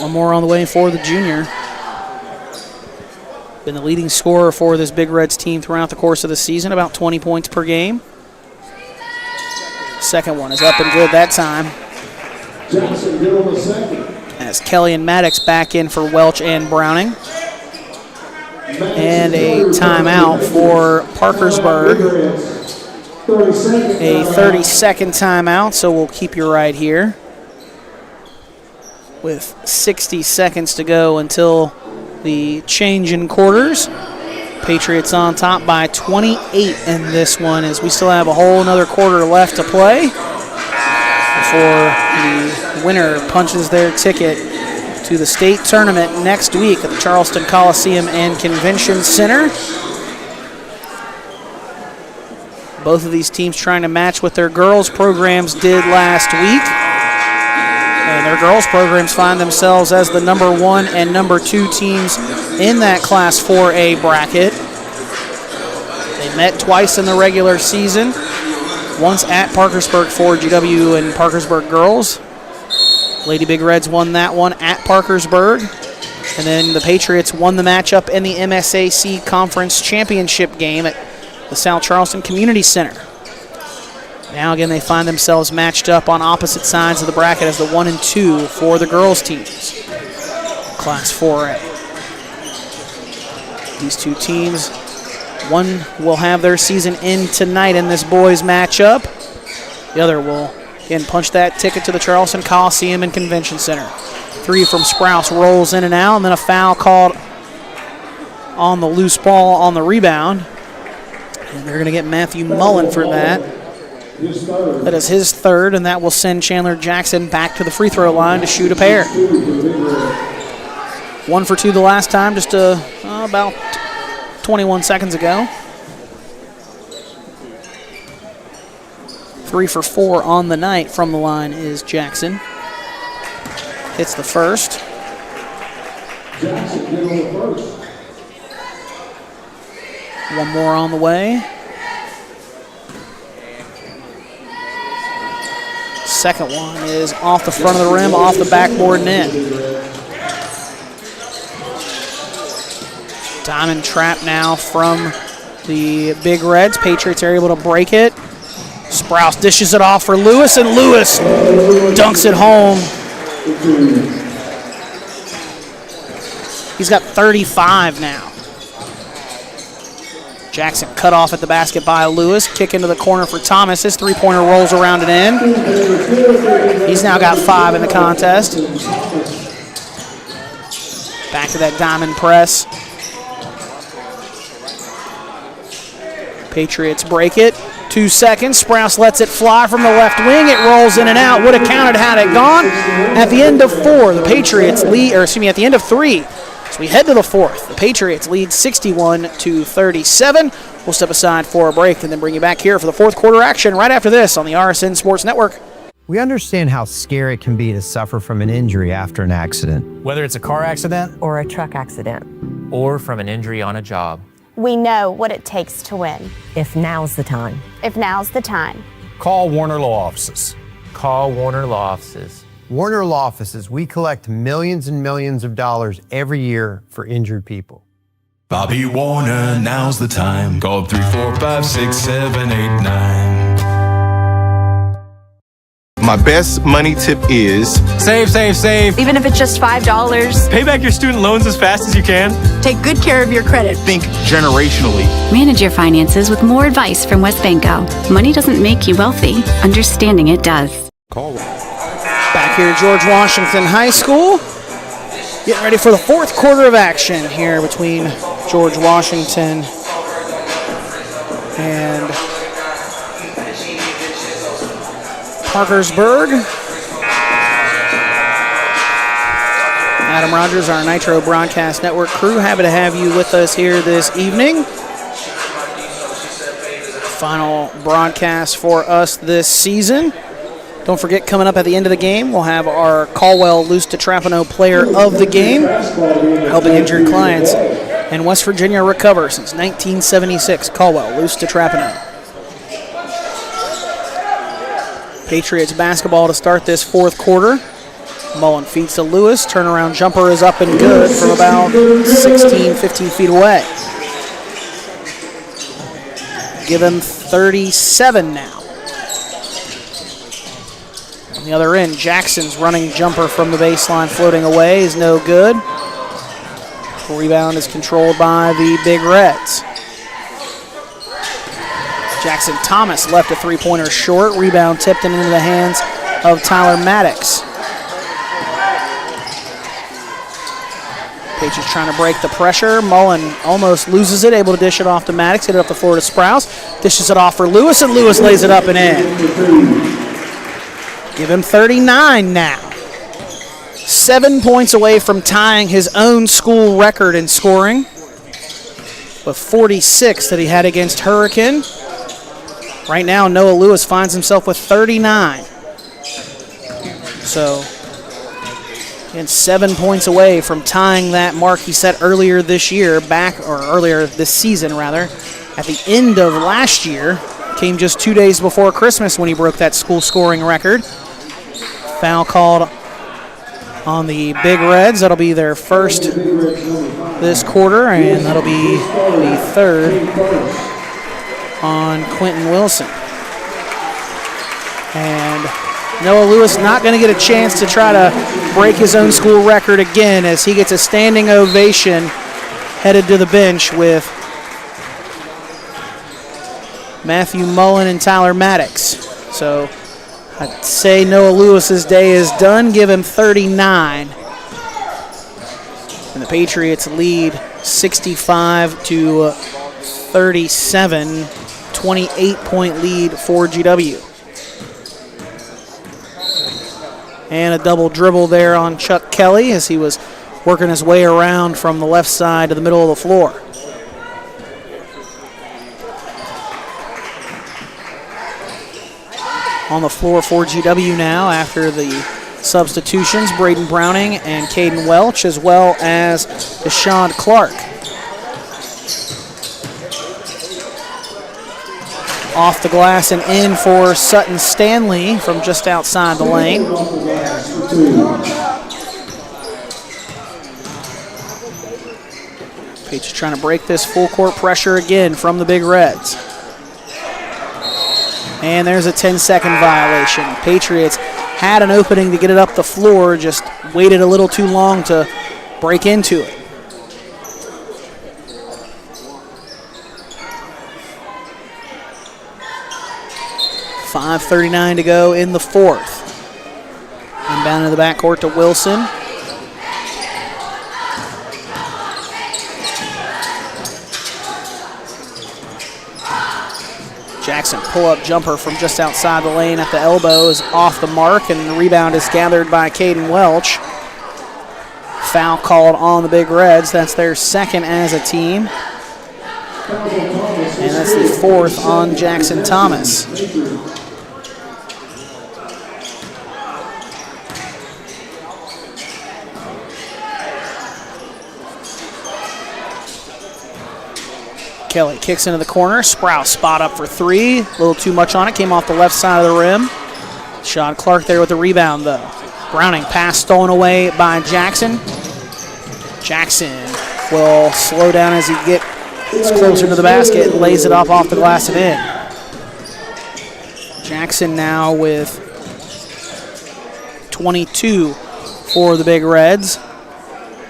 One more on the way for the junior. Been the leading scorer for this Big Reds team throughout the course of the season, about 20 points per game. Second one is up and good that time. Jackson, good on the second. As Kelly and Maddox back in for Welch and Browning. And a timeout for Parkersburg. A 30-second timeout, so we'll keep you right here. With 60 seconds to go until the change in quarters. Patriots on top by 28 in this one, as we still have a whole another quarter left to play before the winner punches their ticket to the state tournament next week at the Charleston Coliseum and Convention Center. Both of these teams trying to match what their girls' programs did last week. And their girls' programs find themselves as the number 1 and number 2 teams in that Class 4A bracket. They met twice in the regular season, once at Parkersburg for GW and Parkersburg girls. Lady Big Reds won that one at Parkersburg. And then the Patriots won the matchup in the MSAC Conference Championship game at the South Charleston Community Center. Now again, they find themselves matched up on opposite sides of the bracket as the 1 and 2 for the girls' teams. Class 4A. These two teams, one will have their season end tonight in this boys' matchup. The other will, again, punch that ticket to the Charleston Coliseum and Convention Center. 3 from Sprouse rolls in and out, and then a foul called on the loose ball on the rebound. And they're going to get Matthew Mullen for that. That is his third, and that will send Chandler Jackson back to the free throw line to shoot a pair. 1 for 2 the last time, just about 21 seconds ago. 3 for 4 on the night from the line is Jackson. Hits the first. One more on the way. Second one is off the front of the rim, off the backboard net. Diamond trap now from the Big Reds. Patriots are able to break it. Sprouse dishes it off for Lewis, and Lewis dunks it home. He's got 35 now. Jackson cut off at the basket by Lewis. Kick into the corner for Thomas. His three-pointer rolls around and in. He's now got 5 in the contest. Back to that diamond press. Patriots break it. 2 seconds. Sprouse lets it fly from the left wing. It rolls in and out. Would have counted had it gone. At the end of 4, the Patriots lead, or excuse me, at the end of 3. So we head to the 4th. The Patriots lead 61-37. We'll step aside for a break and then bring you back here for the 4th quarter action right after this on the RSN Sports Network. We understand how scary it can be to suffer from an injury after an accident. Whether it's a car accident Or a truck accident. or from an injury on a job. We know what it takes to win. If now's the time. If now's the time. Call Warner Law Offices. Call Warner Law Offices. Warner Law Offices, we collect millions and millions of dollars every year for injured people. Bobby Warner, now's the time. Call 345-6789. My best money tip is Save, save, save. Even if it's just $5. Pay back your student loans as fast as you can. Take good care of your credit. think generationally. Manage your finances with more advice from WestBanco. Money doesn't make you wealthy. Understanding it does. Call. Back here at George Washington High School. Getting ready for the 4th quarter of action here between George Washington and Parkersburg. Adam Rogers, our Nitro Broadcast Network crew, happy to have you with us here this evening. Final broadcast for us this season. Don't forget, coming up at the end of the game, we'll have our Caldwell Luce DeTrapano Player of the Game, helping injured clients And West Virginia recover since 1976. Caldwell loose to Trapano. Patriots basketball to start this fourth quarter. Mullen feeds to Lewis. Turnaround jumper is up and good from about 16, 15 feet away. Give him 37 now. On the other end, Jackson's running jumper from the baseline floating away is no good. Rebound is controlled by the Big Reds. Jackson Thomas left a three-pointer short. Rebound tipped into the hands of Tyler Maddox. Patriots trying to break the pressure. Mullen almost loses it, able to dish it off to Maddox, hit it up the floor to Sprouse. Dishes it off for Lewis, and Lewis lays it up and in. Give him 39 now. 7 points away from tying his own school record in scoring with 46 that he had against Hurricane. Right now, Noah Lewis finds himself with 39. So, again, 7 points away from tying that mark he set earlier this year, earlier this season, rather. At the end of last year, came just 2 days before Christmas when he broke that school scoring record. Foul called on the Big Reds. That'll be their first this quarter, and that'll be the third on Quentin Wilson. And Noah Lewis not going to get a chance to try to break his own school record again as he gets a standing ovation headed to the bench with Matthew Mullen and Tyler Maddox. So I'd say Noah Lewis's day is done. Give him 39. And the Patriots lead 65-37, 28-point lead for GW. And a double dribble there on Chuck Kelly as he was working his way around from the left side to the middle of the floor. On the floor for GW now after the substitutions, Braden Browning and Caden Welch, as well as Deshaun Clark. Off the glass and in for Sutton Stanley from just outside the lane. Patriots trying to break this full court pressure again from the Big Reds. And there's a 10-second violation. Patriots had an opening to get it up the floor, just waited a little too long to break into it. .5:39 to go in the fourth. Inbound in the backcourt to Wilson. Jackson pull-up jumper from just outside the lane at the elbow is off the mark, and the rebound is gathered by Caden Welch. Foul called on the Big Reds. That's their second as a team. And that's the fourth on Jackson Thomas. Kelly kicks into the corner. Sprouse spot up for three. A little too much on it. Came off the left side of the rim. Sean Clark there with the rebound, though. Browning pass stolen away by Jackson. Jackson will slow down as he gets closer to the basket and lays it up off the glass and in. Jackson now with 22 for the Big Reds.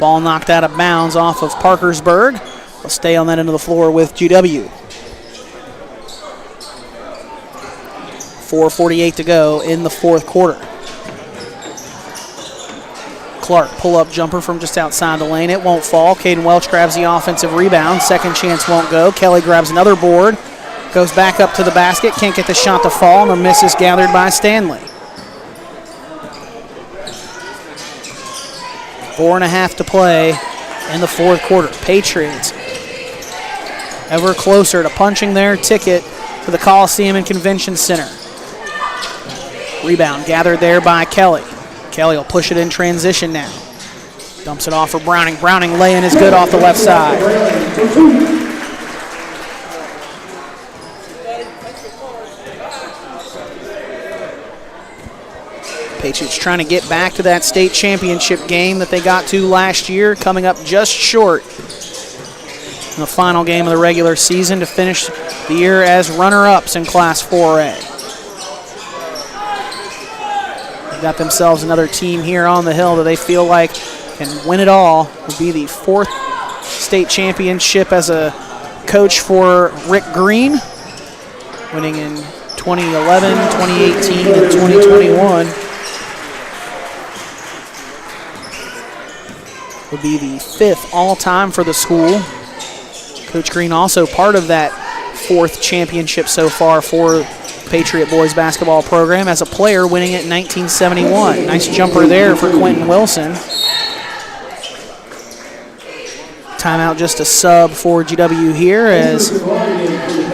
Ball knocked out of bounds off of Parkersburg. They'll stay on that end of the floor with GW. 4:48 to go in the fourth quarter. Clark pull-up jumper from just outside the lane. It won't fall. Caden Welch grabs the offensive rebound. Second chance won't go. Kelly grabs another board. Goes back up to the basket. Can't get the shot to fall, and the miss is gathered by Stanley. 4.5 to play in the fourth quarter. Patriots ever closer to punching their ticket to the Coliseum and Convention Center. Rebound gathered there by Kelly. Kelly will push it in transition now. Dumps it off for Browning. Browning laying is good off the left side. Patriots trying to get back to that state championship game that they got to last year, coming up just short in the final game of the regular season to finish the year as runner-ups in Class 4A. They've got themselves another team here on the hill that they feel like can win it all. Will be the 4th state championship as a coach for Rick Green, winning in 2011, 2018, and 2021. Would be the 5th all-time for the school. Coach Green also part of that 4th championship so far for Patriot boys basketball program as a player, winning it in 1971. Nice jumper there for Quentin Wilson. Timeout, just a sub for GW here as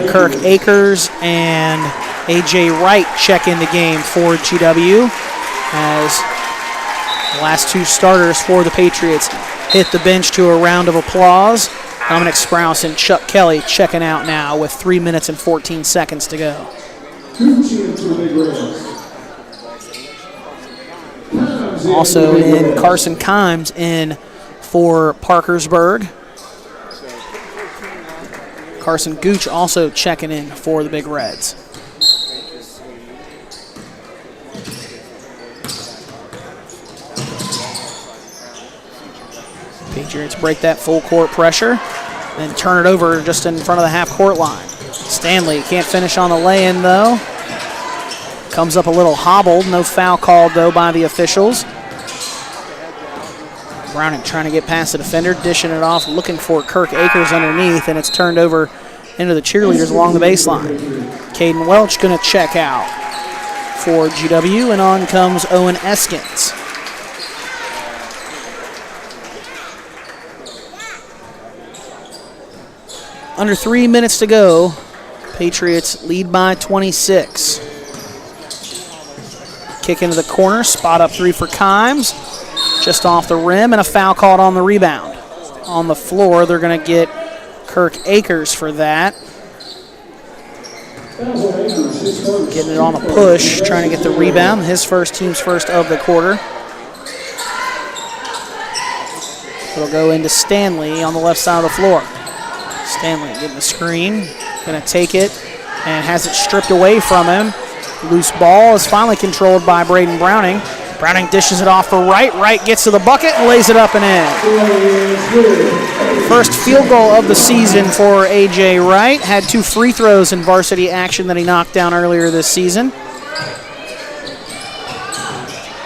Kirk Akers and A.J. Wright check in the game for GW as the last 2 starters for the Patriots hit the bench to a round of applause. Dominic Sprouse and Chuck Kelly checking out now with 3 minutes and 14 seconds to go. Also in Carson Kimes in for Parkersburg. Carson Gooch also checking in for the Big Reds. Patriots break that full court pressure, then turn it over just in front of the half court line. Stanley can't finish on the lay-in though. Comes up a little hobbled, no foul called though by the officials. Browning trying to get past the defender, dishing it off, looking for Kirk Akers underneath, and it's turned over into the cheerleaders along the baseline. Caden Welch gonna check out for GW, and on comes Owen Eskins. Under 3 minutes to go. Patriots lead by 26. Kick into the corner, spot up 3 for Kimes. Just off the rim, and a foul called on the rebound. On the floor, they're going to get Kirk Akers for that. Getting it on a push, trying to get the rebound. His team's first of the quarter. It'll go into Stanley on the left side of the floor. Stanley getting the screen, going to take it, and has it stripped away from him. Loose ball is finally controlled by Braden Browning. Browning dishes it off for Wright. Wright gets to the bucket and lays it up and in. First field goal of the season for A.J. Wright. Had 2 free throws in varsity action that he knocked down earlier this season.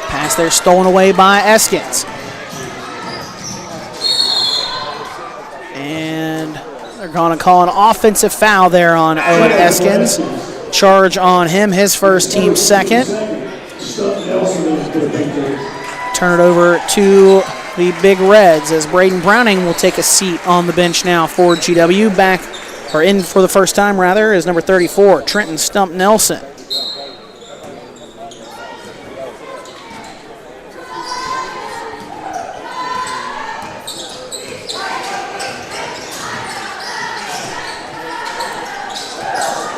Pass there stolen away by Eskins. And they're going to call an offensive foul there on Owen Eskins. Charge on him, his first, team second. Turn it over to the Big Reds as Braden Browning will take a seat on the bench now for GW. Back, or in for the first time rather, is number 34, Trenton Stump Nelson.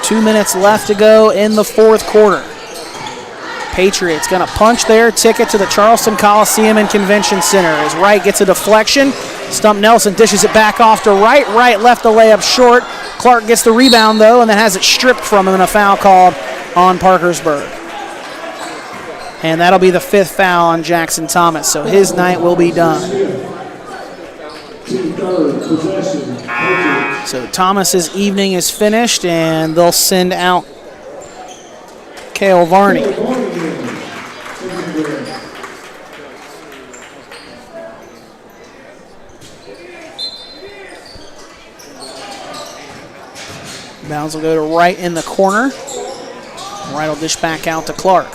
Two minutes left to go in the 4th quarter. Patriots going to punch their ticket to the Charleston Coliseum and Convention Center as Wright gets a deflection. Stump Nelson dishes it back off to Wright. Wright left the layup short. Clark gets the rebound though and then has it stripped from him and a foul called on Parkersburg. And that'll be the 5th foul on Jackson Thomas, so his night will be done. So Thomas's evening is finished and they'll send out Cale Varney. Bounds will go to Wright in the corner. Wright will dish back out to Clark.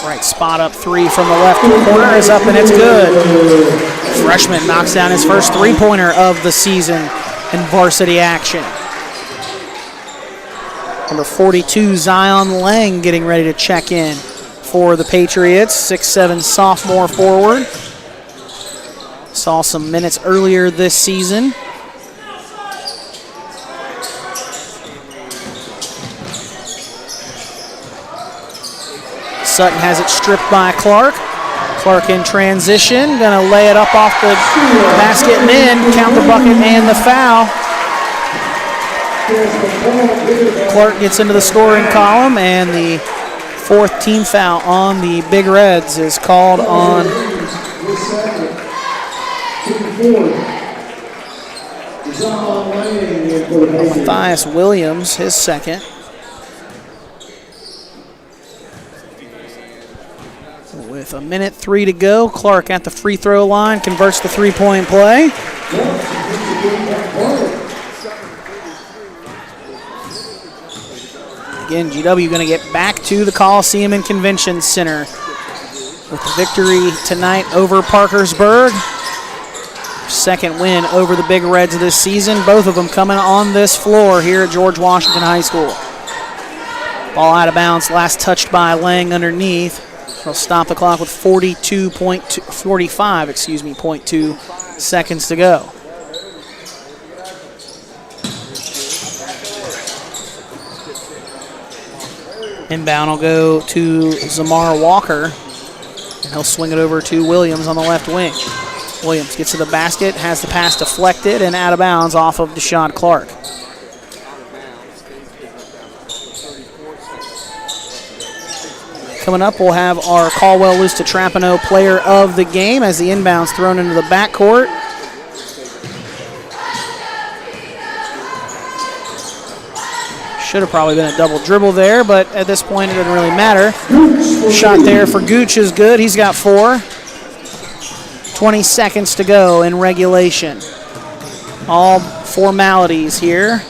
Wright spot up 3 from the left corner is up and it's good. Freshman knocks down his first 3-pointer of the season in varsity action. Number 42, Zion Lang, getting ready to check in for the Patriots, 6'7" sophomore forward. Saw some minutes earlier this season. Sutton has it stripped by Clark. Clark in transition, gonna lay it up off the basket and in, count the bucket and the foul. Clark gets into the scoring column, and the fourth team foul on the Big Reds is called on Matthias Williams, his second. With 1:03 to go, Clark at the free throw line converts the three-point play. Again, GW going to get back to the Coliseum and Convention Center with the victory tonight over Parkersburg. Second win over the Big Reds this season. Both of them coming on this floor here at George Washington High School. Ball out of bounds, last touched by Lang underneath. They'll stop the clock with 45.2 seconds to go. Inbound will go to Zamar Walker, and he'll swing it over to Williams on the left wing. Williams gets to the basket, has the pass deflected, and out of bounds off of Deshaun Clark. Coming up, we'll have our Caldwell Luz to Trapano player of the game as the inbound's thrown into the backcourt. Should have probably been a double dribble there, but at this point it doesn't really matter. Shot there for Gooch is good. He's got 4. 20 seconds to go in regulation. All formalities here.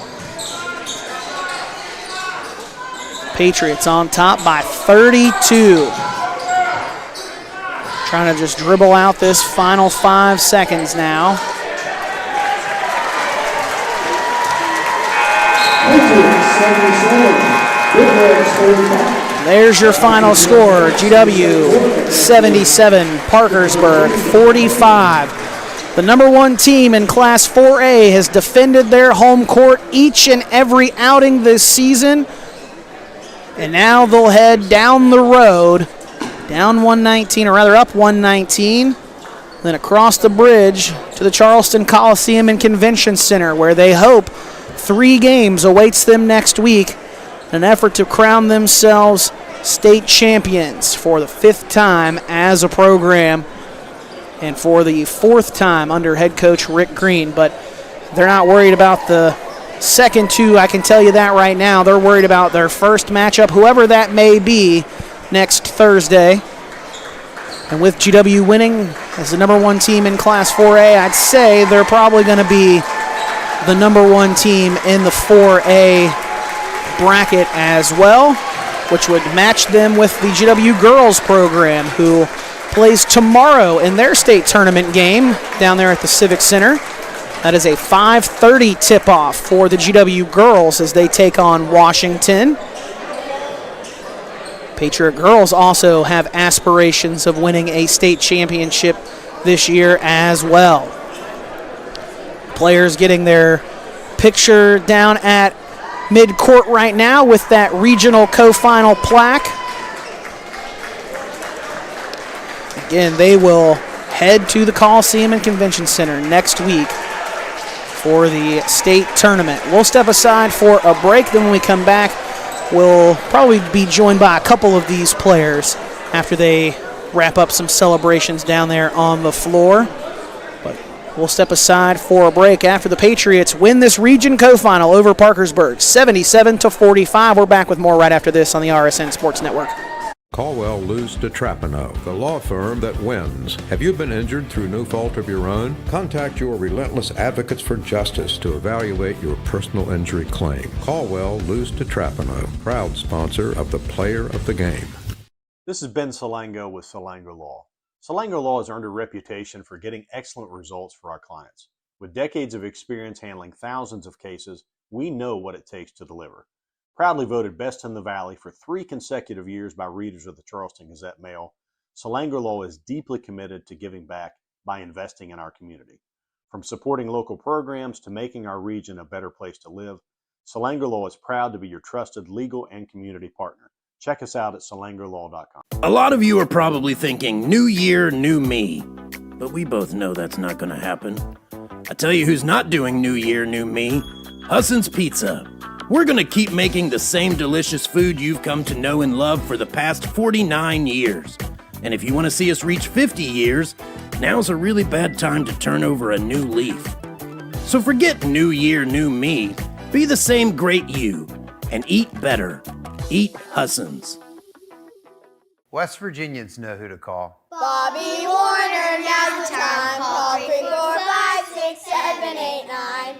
Patriots on top by 32. Trying to just dribble out this final 5 seconds now. There's your final score. GW 77, Parkersburg 45. The number 1 team in Class 4A has defended their home court each and every outing this season. And now they'll head down the road, down 119, or rather up 119, then across the bridge to the Charleston Coliseum and Convention Center, where they hope 3 games awaits them next week in an effort to crown themselves state champions for the 5th time as a program and for the 4th time under head coach Rick Green. But they're not worried about the second 2, I can tell you that right now. They're worried about their first matchup, whoever that may be, next Thursday. And with GW winning as the number 1 team in Class 4A, I'd say they're probably going to be the number 1 team in the 4A bracket as well, which would match them with the GW girls program, who plays tomorrow in their state tournament game down there at the Civic Center. That is a 5:30 tip-off for the GW girls as they take on Washington. Patriot girls also have aspirations of winning a state championship this year as well. Players getting their picture down at mid-court right now with that regional co-final plaque. Again, they will head to the Coliseum and Convention Center next week for the state tournament. We'll step aside for a break. Then when we come back, we'll probably be joined by a couple of these players after they wrap up some celebrations down there on the floor. But we'll step aside for a break after the Patriots win this region co-final over Parkersburg, 77-45. We're back with more right after this on the RSN Sports Network. Caldwell Luz to Trapano, the law firm that wins. Have you been injured through no fault of your own? Contact your relentless advocates for justice to evaluate your personal injury claim. Caldwell Luz to Trapano, proud sponsor of the Player of the Game. This is Ben Salango with Salango Law. Salango Law has earned a reputation for getting excellent results for our clients. With decades of experience handling thousands of cases, we know what it takes to deliver. Proudly voted Best in the Valley for 3 consecutive years by readers of the Charleston Gazette-Mail, Salangro Law is deeply committed to giving back by investing in our community. From supporting local programs to making our region a better place to live, Salangro Law is proud to be your trusted legal and community partner. Check us out at salangrolaw.com. A lot of you are probably thinking, new year, new me. But we both know that's not going to happen. I tell you who's not doing new year, new me. Husson's Pizza. We're going to keep making the same delicious food you've come to know and love for the past 49 years. And if you want to see us reach 50 years, now's a really bad time to turn over a new leaf. So forget new year, new me. Be the same great you and eat better. Eat Husson's. West Virginians know who to call. Bobby Warner, now's the time. Call 3, 4, 5, 6, 7, 8, 9.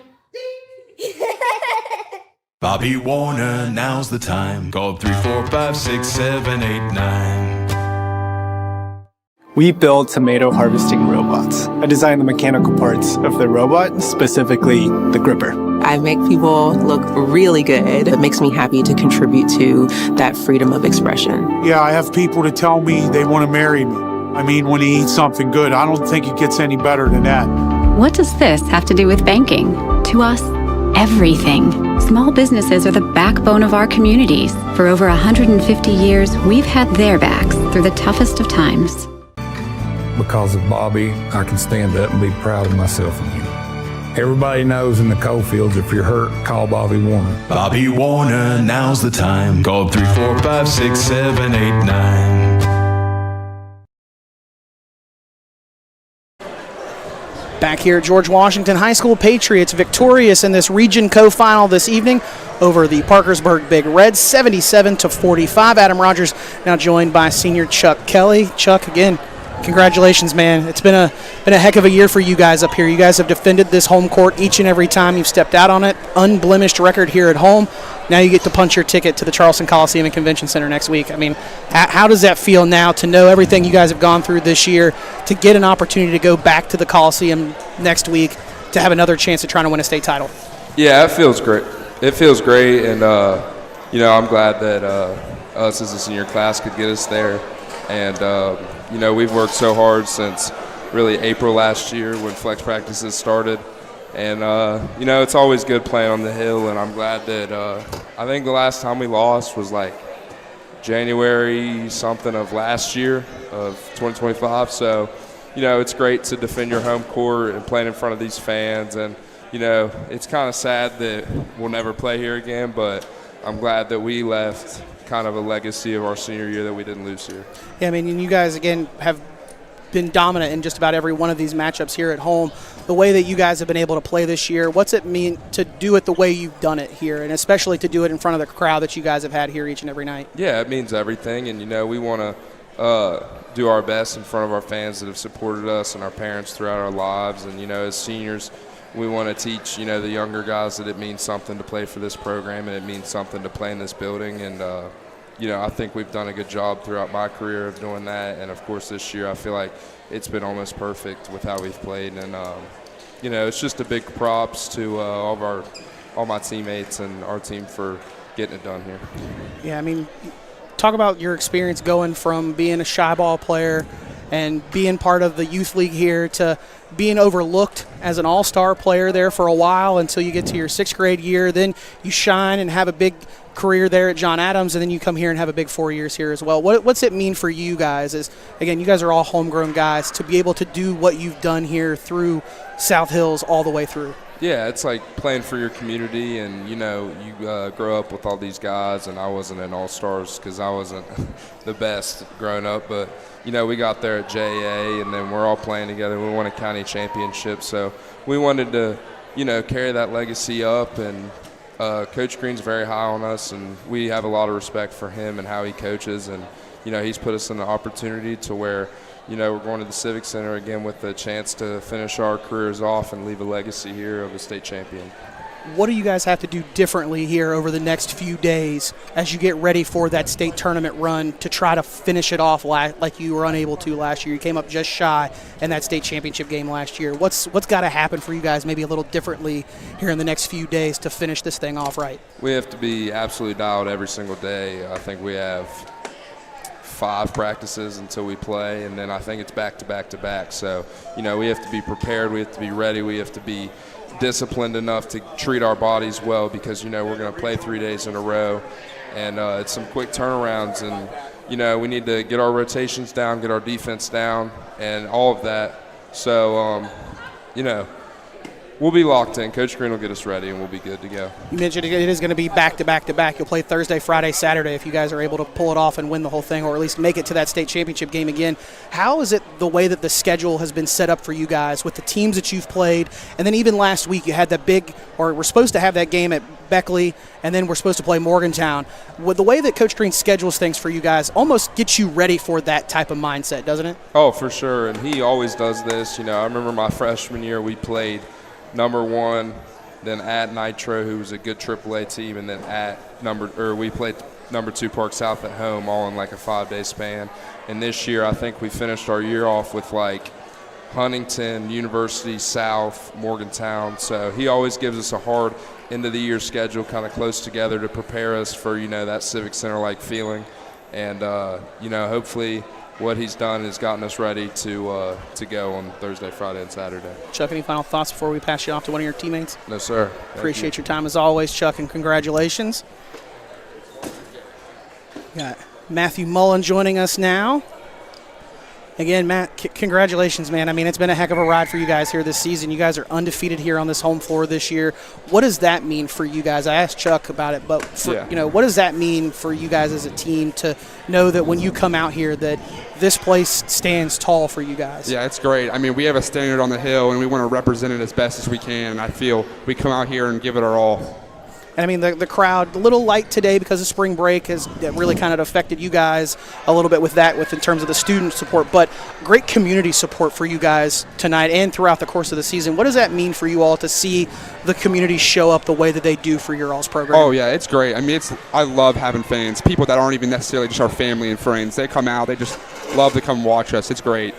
Bobby Warner, now's the time. Call 3, 4, 5, 6, 7, 8, 9. We build tomato harvesting robots. I design the mechanical parts of the robot, specifically the gripper. I make people look really good. It makes me happy to contribute to that freedom of expression. Yeah, I have people to tell me they want to marry me. I mean, when he eats something good, I don't think it gets any better than that. What does this have to do with banking? To us, everything. Small businesses are the backbone of our communities. For over 150 years, we've had their backs through the toughest of times. Because of Bobby, I can stand up and be proud of myself and you. Everybody knows in the coal fields, if you're hurt, call Bobby Warner. Bobby Warner, now's the time. Call 3, 4, 5, 6, 7, 8, 9. Back here at George Washington High School, Patriots victorious in this Region Co-Final this evening over the Parkersburg Big Reds, 77-45. Adam Rogers now joined by senior Chuck Kelly. Chuck, again, congratulations, man. It's been a heck of a year for you guys up here. You guys have defended this home court each and every time you've stepped out on it. Unblemished record here at home. Now you get to punch your ticket to the Charleston Coliseum and Convention Center next week. I mean, how does that feel now to know everything you guys have gone through this year, to get an opportunity to go back to the Coliseum next week to have another chance at trying to win a state title? Yeah, it feels great. It feels great, and I'm glad that us as a senior class could get us there. And we've worked so hard since really April last year when flex practices started. And, it's always good playing on the hill, and I'm glad that I think the last time we lost was like January something of last year of 2025. So, it's great to defend your home court and playing in front of these fans. And, it's kind of sad that we'll never play here again, but I'm glad that we left kind of a legacy of our senior year that we didn't lose here. Yeah, I mean, and you guys, again, have been dominant in just about every one of these matchups here at home. The way that you guys have been able to play this year, what's it mean to do it the way you've done it here, and especially to do it in front of the crowd that you guys have had here each and every night? Yeah, it means everything, and, we want to do our best in front of our fans that have supported us and our parents throughout our lives. And, as seniors, we want to teach, the younger guys that it means something to play for this program and it means something to play in this building. And, I think we've done a good job throughout my career of doing that. And, of course, this year I feel like it's been almost perfect with how we've played. And, it's just a big props to all my teammates and our team for getting it done here. Yeah, I mean, talk about your experience going from being a shy ball player and being part of the youth league here to being overlooked as an all-star player there for a while until you get to your 6th grade year. Then you shine and have a big career there at John Adams, and then you come here and have a big 4 years here as well. What's it mean for you guys? Is, again, you guys are all homegrown guys, to be able to do what you've done here through South Hills all the way through? Yeah, it's like playing for your community, and, you grow up with all these guys, and I wasn't an all-stars because I wasn't the best growing up, but, we got there at JA, and then we're all playing together. We won a county championship, so we wanted to, carry that legacy up, and Coach Green's very high on us, and we have a lot of respect for him and how he coaches, and, he's put us in the opportunity to where, we're going to the Civic Center again with a chance to finish our careers off and leave a legacy here of a state champion. what do you guys have to do differently here over the next few days as you get ready for that state tournament run to try to finish it off like you were unable to last year? You came up just shy in that state championship game last year. What's got to happen for you guys maybe a little differently here in the next few days to finish this thing off right? We have to be absolutely dialed every single day. I think we have 5 practices until we play, and then I think it's back to back to back. So, we have to be prepared. We have to be ready. We have to be disciplined enough to treat our bodies well because, we're going to play 3 days in a row. And it's some quick turnarounds. And, we need to get our rotations down, get our defense down, and all of that. So, we'll be locked in. Coach Green will get us ready, and we'll be good to go. You mentioned it is going to be back to back to back. You'll play Thursday, Friday, Saturday if you guys are able to pull it off and win the whole thing, or at least make it to that state championship game again. How is it the way that the schedule has been set up for you guys with the teams that you've played? And then even last week you had that we're supposed to have that game at Beckley, and then we're supposed to play Morgantown. With the way that Coach Green schedules things for you guys almost gets you ready for that type of mindset, doesn't it? Oh, for sure, and he always does this. I remember my freshman year we played number 1, then at Nitro, who was a good AAA team, and then we played number 2 Park South at home, all in like a 5-day span. And this year, I think we finished our year off with like Huntington, University, South, Morgantown. So he always gives us a hard end of the year schedule, kind of close together to prepare us for that Civic Center like feeling. And hopefully what he's done has gotten us ready to go on Thursday, Friday, and Saturday. Chuck, any final thoughts before we pass you off to one of your teammates? No, sir. Appreciate your time as always, Chuck, and congratulations. Got Matthew Mullen joining us now. Again, Matt, congratulations, man. I mean, it's been a heck of a ride for you guys here this season. You guys are undefeated here on this home floor this year. What does that mean for you guys? I asked Chuck about it, but what does that mean for you guys as a team to know that when you come out here that this place stands tall for you guys? Yeah, it's great. I mean, we have a standard on the hill, and we want to represent it as best as we can, and I feel we come out here and give it our all. And I mean, the crowd, a little light today because of spring break has really kind of affected you guys a little bit with in terms of the student support, but great community support for you guys tonight and throughout the course of the season. What does that mean for you all to see the community show up the way that they do for your all's program? Oh, yeah, it's great. I mean, I love having fans, people that aren't even necessarily just our family and friends. They come out, they just love to come watch us. It's great.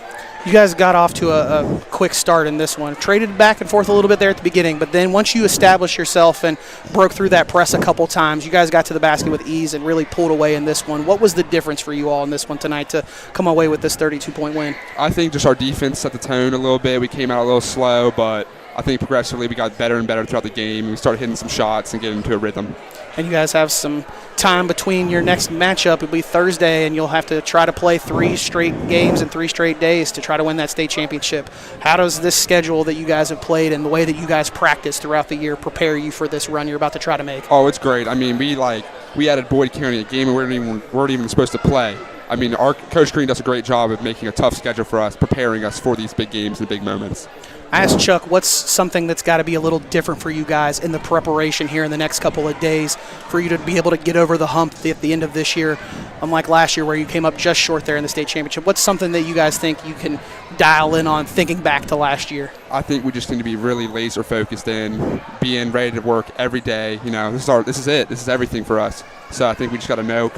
You guys got off to a quick start in this one. Traded back and forth a little bit there at the beginning, but then once you established yourself and broke through that press a couple times, you guys got to the basket with ease and really pulled away in this one. What was the difference for you all in this one tonight to come away with this 32-point win? I think just our defense set the tone a little bit. We came out a little slow, but I think progressively we got better and better throughout the game. We started hitting some shots and getting into a rhythm. And you guys have some time between your next matchup. It'll be Thursday, and you'll have to try to play 3 straight games in 3 straight days to try to win that state championship. How does this schedule that you guys have played and the way that you guys practice throughout the year prepare you for this run you're about to try to make? Oh, it's great. I mean, we added Boyd County, a game we weren't even supposed to play. I mean, our Coach Green does a great job of making a tough schedule for us, preparing us for these big games and big moments. I asked Chuck, what's something that's got to be a little different for you guys in the preparation here in the next couple of days for you to be able to get over the hump at the end of this year, unlike last year where you came up just short there in the state championship? What's something that you guys think you can dial in on thinking back to last year? I think we just need to be really laser focused in being ready to work every day. This is it. This is everything for us. So I think we just got to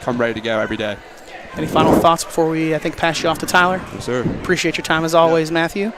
come ready to go every day. Any final thoughts before we, pass you off to Tyler? Yes, sir. Appreciate your time as always, Matthew.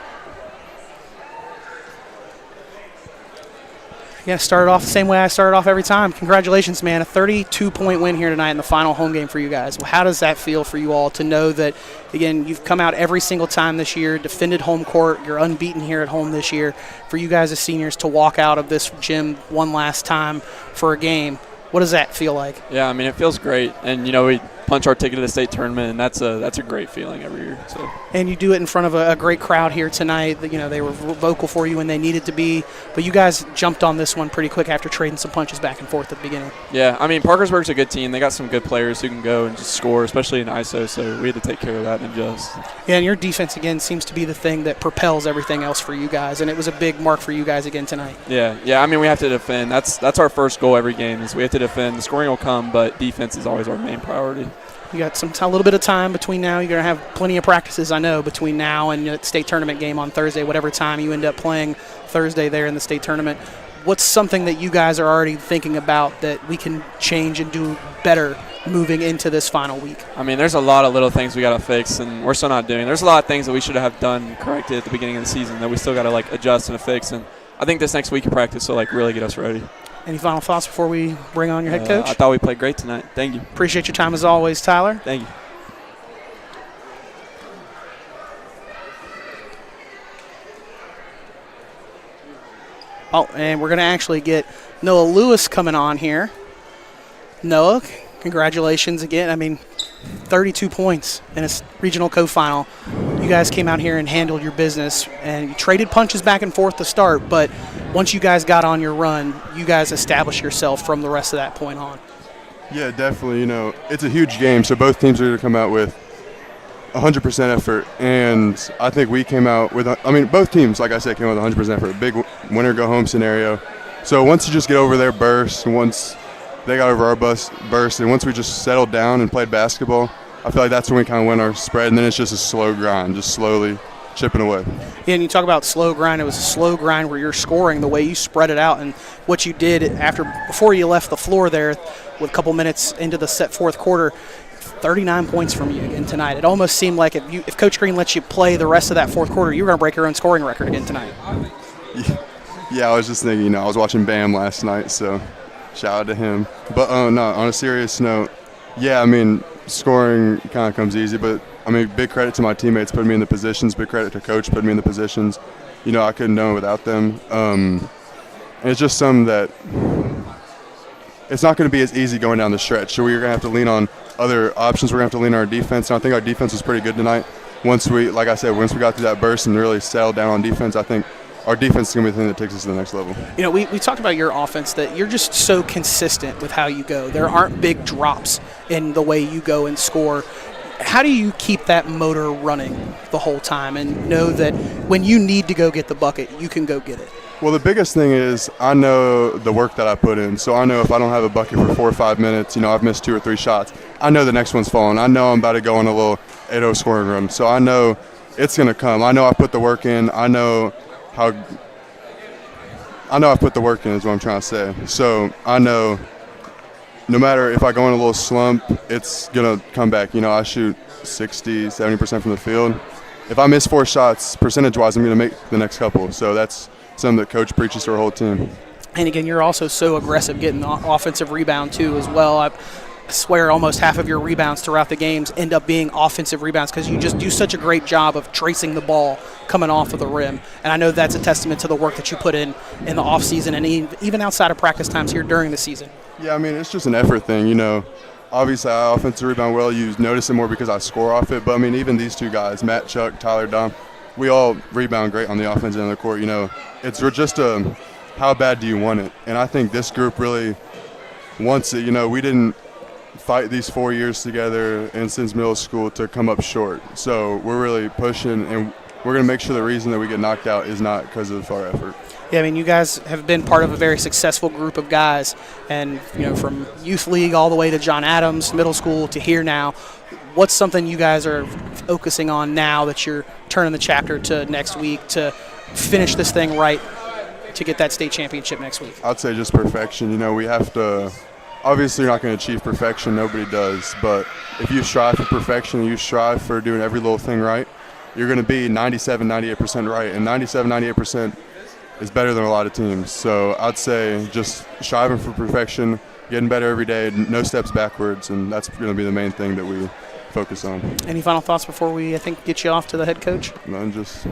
Yeah, started off the same way I started off every time. Congratulations, man. A 32-point win here tonight in the final home game for you guys. Well, how does that feel for you all to know that, again, you've come out every single time this year, defended home court, you're unbeaten here at home this year. For you guys as seniors to walk out of this gym one last time for a game, what does that feel like? Yeah, I mean, it feels great. And, we punch our ticket to the state tournament, and that's a great feeling every year. So. And you do it in front of a great crowd here tonight. They were vocal for you when they needed to be, but you guys jumped on this one pretty quick after trading some punches back and forth at the beginning. Yeah, I mean, Parkersburg's a good team. They got some good players who can go and just score, especially in ISO, so we had to take care of that and adjust. Yeah, and your defense, again, seems to be the thing that propels everything else for you guys, and it was a big mark for you guys again tonight. Yeah, I mean, we have to defend. That's our first goal every game is we have to defend. The scoring will come, but defense is always our main priority. You got a little bit of time between now. You're going to have plenty of practices, I know, between now and the state tournament game on Thursday, whatever time you end up playing Thursday there in the state tournament. what's something that you guys are already thinking about that we can change and do better moving into this final week? I mean, there's a lot of little things we got to fix, and we're still not doing. There's a lot of things that we should have done corrected at the beginning of the season that we still got to like adjust and fix. And I think this next week of practice will like really get us ready. Any final thoughts before we bring on your head coach? I thought we played great tonight. Thank you. Appreciate your time as always, Tyler. Thank you. Oh, and we're going to actually get Noah Lewis coming on here. Noah, congratulations again. I mean, 32 points in a regional co-final. You guys came out here and handled your business, and you traded punches back and forth to start, but once you guys got on your run, you guys established yourself from the rest of that point on. Yeah, definitely. You know, it's a huge game, so both teams are going to come out with 100% effort, and I think we came out with, both teams, like I said, came out with 100% effort. Big winner-go-home scenario. So once you just get over their burst, once they got over our burst, and once we just settled down and played basketball, I feel like that's when we kind of win our spread, and then it's just a slow grind, just slowly chipping away. Yeah, and you talk about slow grind. It was a slow grind where you're scoring the way you spread it out, and what you did before you left the floor there with a couple minutes into the fourth quarter, 39 points from you again tonight. It almost seemed like if Coach Green lets you play the rest of that fourth quarter, you were going to break your own scoring record again tonight. Yeah, I was just thinking, I was watching Bam last night, so shout out to him. But no, on a serious note, yeah, scoring kind of comes easy, but big credit to my teammates putting me in the positions, big credit to Coach putting me in the positions. I couldn't do it without them. And it's just something that it's not going to be as easy going down the stretch. So we're going to have to lean on other options. We're going to have to lean on our defense. And I think our defense was pretty good tonight. Once we got through that burst and really settled down on defense, I think our defense is going to be the thing that takes us to the next level. We talked about your offense, that you're just so consistent with how you go. There aren't big drops in the way you go and score. How do you keep that motor running the whole time and know that when you need to go get the bucket, you can go get it? Well, the biggest thing is I know the work that I put in. So I know if I don't have a bucket for 4 or 5 minutes, I've missed 2 or 3 shots, I know the next one's falling. I know I'm about to go on a little 8-0 scoring run. So I know it's going to come. I know I put the work in. I know I put the work in is what I'm trying to say. So I know no matter if I go in a little slump, it's going to come back. I shoot 60, 70% from the field. If I miss 4 shots, percentage-wise, I'm going to make the next couple. So that's something that Coach preaches to our whole team. And again, you're also so aggressive getting the offensive rebound too as well. I swear almost half of your rebounds throughout the games end up being offensive rebounds because you just do such a great job of tracing the ball coming off of the rim. And I know that's a testament to the work that you put in the offseason and even outside of practice times here during the season. Yeah, it's just an effort thing, Obviously, I offensive rebound well. You notice it more because I score off it. But, even these 2 guys, Matt, Chuck, Tyler, Dom, we all rebound great on the offensive end of the court. It's just how bad do you want it? And I think this group really wants it. We didn't fight these 4 years together and since middle school to come up short. So we're really pushing, and we're going to make sure the reason that we get knocked out is not because of our effort. Yeah, you guys have been part of a very successful group of guys, and from youth league all the way to John Adams, middle school to here now. What's something you guys are focusing on now that you're turning the chapter to next week to finish this thing right to get that state championship next week? I'd say just perfection. We have to – obviously you're not going to achieve perfection. Nobody does. But if you strive for perfection and you strive for doing every little thing right, you're going to be 97, 98% right. And 97, 98% is better than a lot of teams. So I'd say just striving for perfection, getting better every day, no steps backwards, and that's going to be the main thing that we focus on. Any final thoughts before we, get you off to the head coach? None, just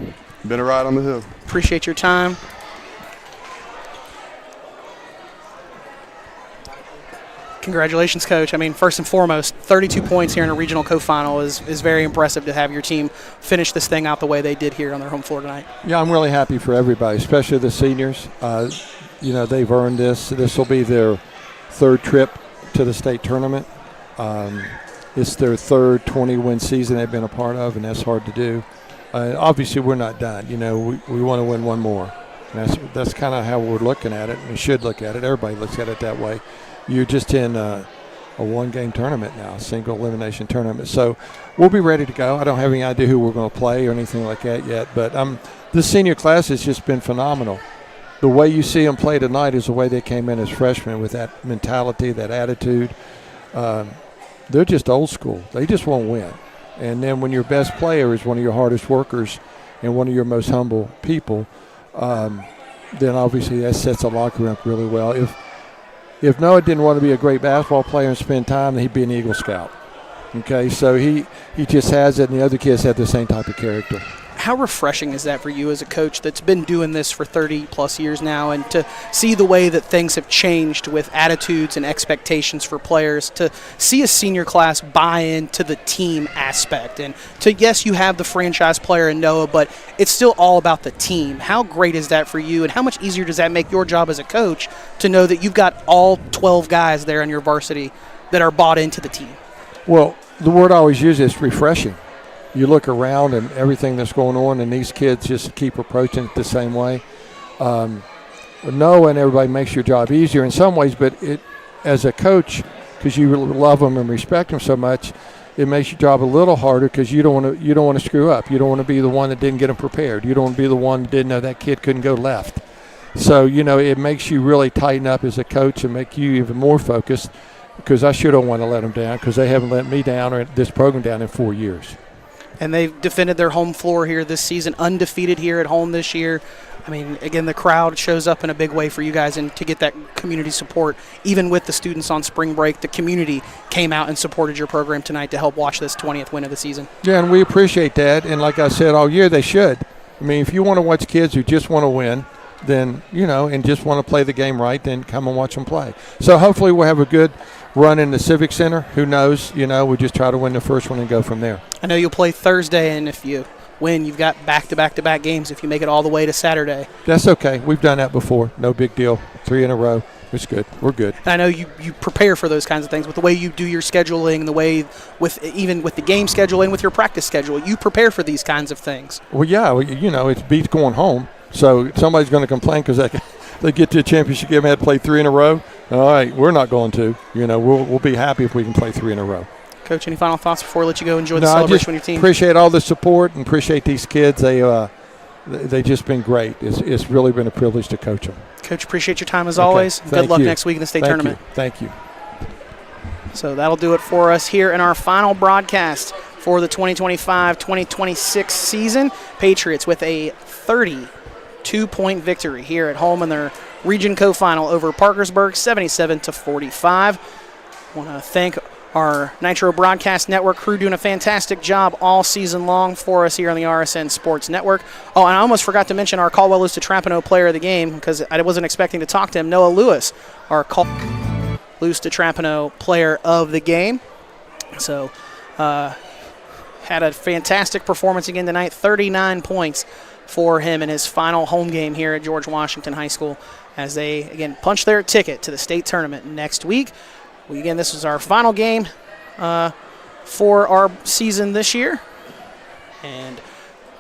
been a ride on the hill. Appreciate your time. Congratulations, Coach. First and foremost, 32 points here in a regional co-final is very impressive to have your team finish this thing out the way they did here on their home floor tonight. Yeah, I'm really happy for everybody, especially the seniors. They've earned this. This will be their 3rd trip to the state tournament. It's their 3rd 20-win season they've been a part of, and that's hard to do. Obviously, we're not done. We want to win one more. And that's kind of how we're looking at it. We should look at it. Everybody looks at it that way. You're just in a one-game tournament now, a single elimination tournament. So we'll be ready to go. I don't have any idea who we're going to play or anything like that yet. But this senior class has just been phenomenal. the way you see them play tonight is the way they came in as freshmen with that mentality, that attitude. They're just old school. They just want to win. And then when your best player is one of your hardest workers and one of your most humble people, then obviously that sets the locker room up really well. If Noah didn't want to be a great basketball player and spend time, then he'd be an Eagle Scout. Okay, so he just has it, and the other kids have the same type of character. How refreshing is that for you as a coach that's been doing this for 30-plus years now, and to see the way that things have changed with attitudes and expectations for players, to see a senior class buy into the team aspect, and to, yes, you have the franchise player in Noah, but it's still all about the team. How great is that for you, and how much easier does that make your job as a coach to know that you've got all 12 guys there on your varsity that are bought into the team? Well, the word I always use is refreshing. You look around and everything that's going on, and these kids just keep approaching it the same way. Noah and everybody makes your job easier in some ways, but it, as a coach, because you love them and respect them so much, it makes your job a little harder because you don't want to screw up. You don't want to be the one that didn't get them prepared. You don't want to be the one that didn't know that kid couldn't go left. So it makes you really tighten up as a coach and make you even more focused, because I sure don't want to let them down, because they haven't let me down or this program down in 4 years. And they've defended their home floor here this season, undefeated here at home this year. I mean, again, the crowd shows up in a big way for you guys, and to get that community support, even with the students on spring break, the community came out and supported your program tonight to help watch this 20th win of the season. Yeah, and we appreciate that. And like I said all year, they should. I mean, if you want to watch kids who just want to win, then, and just want to play the game right, then come and watch them play. So hopefully we'll have a good run in the Civic Center. Who knows? We'll just try to win the first one and go from there. I know you'll play Thursday, and if you win, you've got back-to-back-to-back games if you make it all the way to Saturday. That's okay. We've done that before. No big deal. 3 in a row. It's good. We're good. And I know you prepare for those kinds of things with the way you do your scheduling, the way even with the game schedule and with your practice schedule. You prepare for these kinds of things. Well, yeah. It beats going home. So somebody's going to complain because they get to a championship game and have to play 3 in a row. All right, we're not going to. We'll be happy if we can play 3 in a row. Coach, any final thoughts before I let you go enjoy the celebration with your team? Appreciate all the support and appreciate these kids. They've just been great. It's really been a privilege to coach them. Coach, appreciate your time as always. Good luck next week in the state tournament. Thank you. So that'll do it for us here in our final broadcast for the 2025-2026 season. Patriots with a 32-point victory here at home in their Region Co-Final over Parkersburg, 77-45. I want to thank our Nitro Broadcast Network crew doing a fantastic job all season long for us here on the RSN Sports Network. Oh, and I almost forgot to mention our Caldwell Lewis DeTrapano player of the game, because I wasn't expecting to talk to him. Noah Lewis, our Lewis DeTrapano player of the game. So had a fantastic performance again tonight, 39 points for him in his final home game here at George Washington High School, as they, again, punch their ticket to the state tournament next week. Again, this is our final game for our season this year. And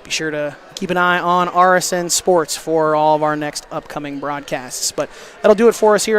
be sure to keep an eye on RSN Sports for all of our next upcoming broadcasts. But that'll do it for us here.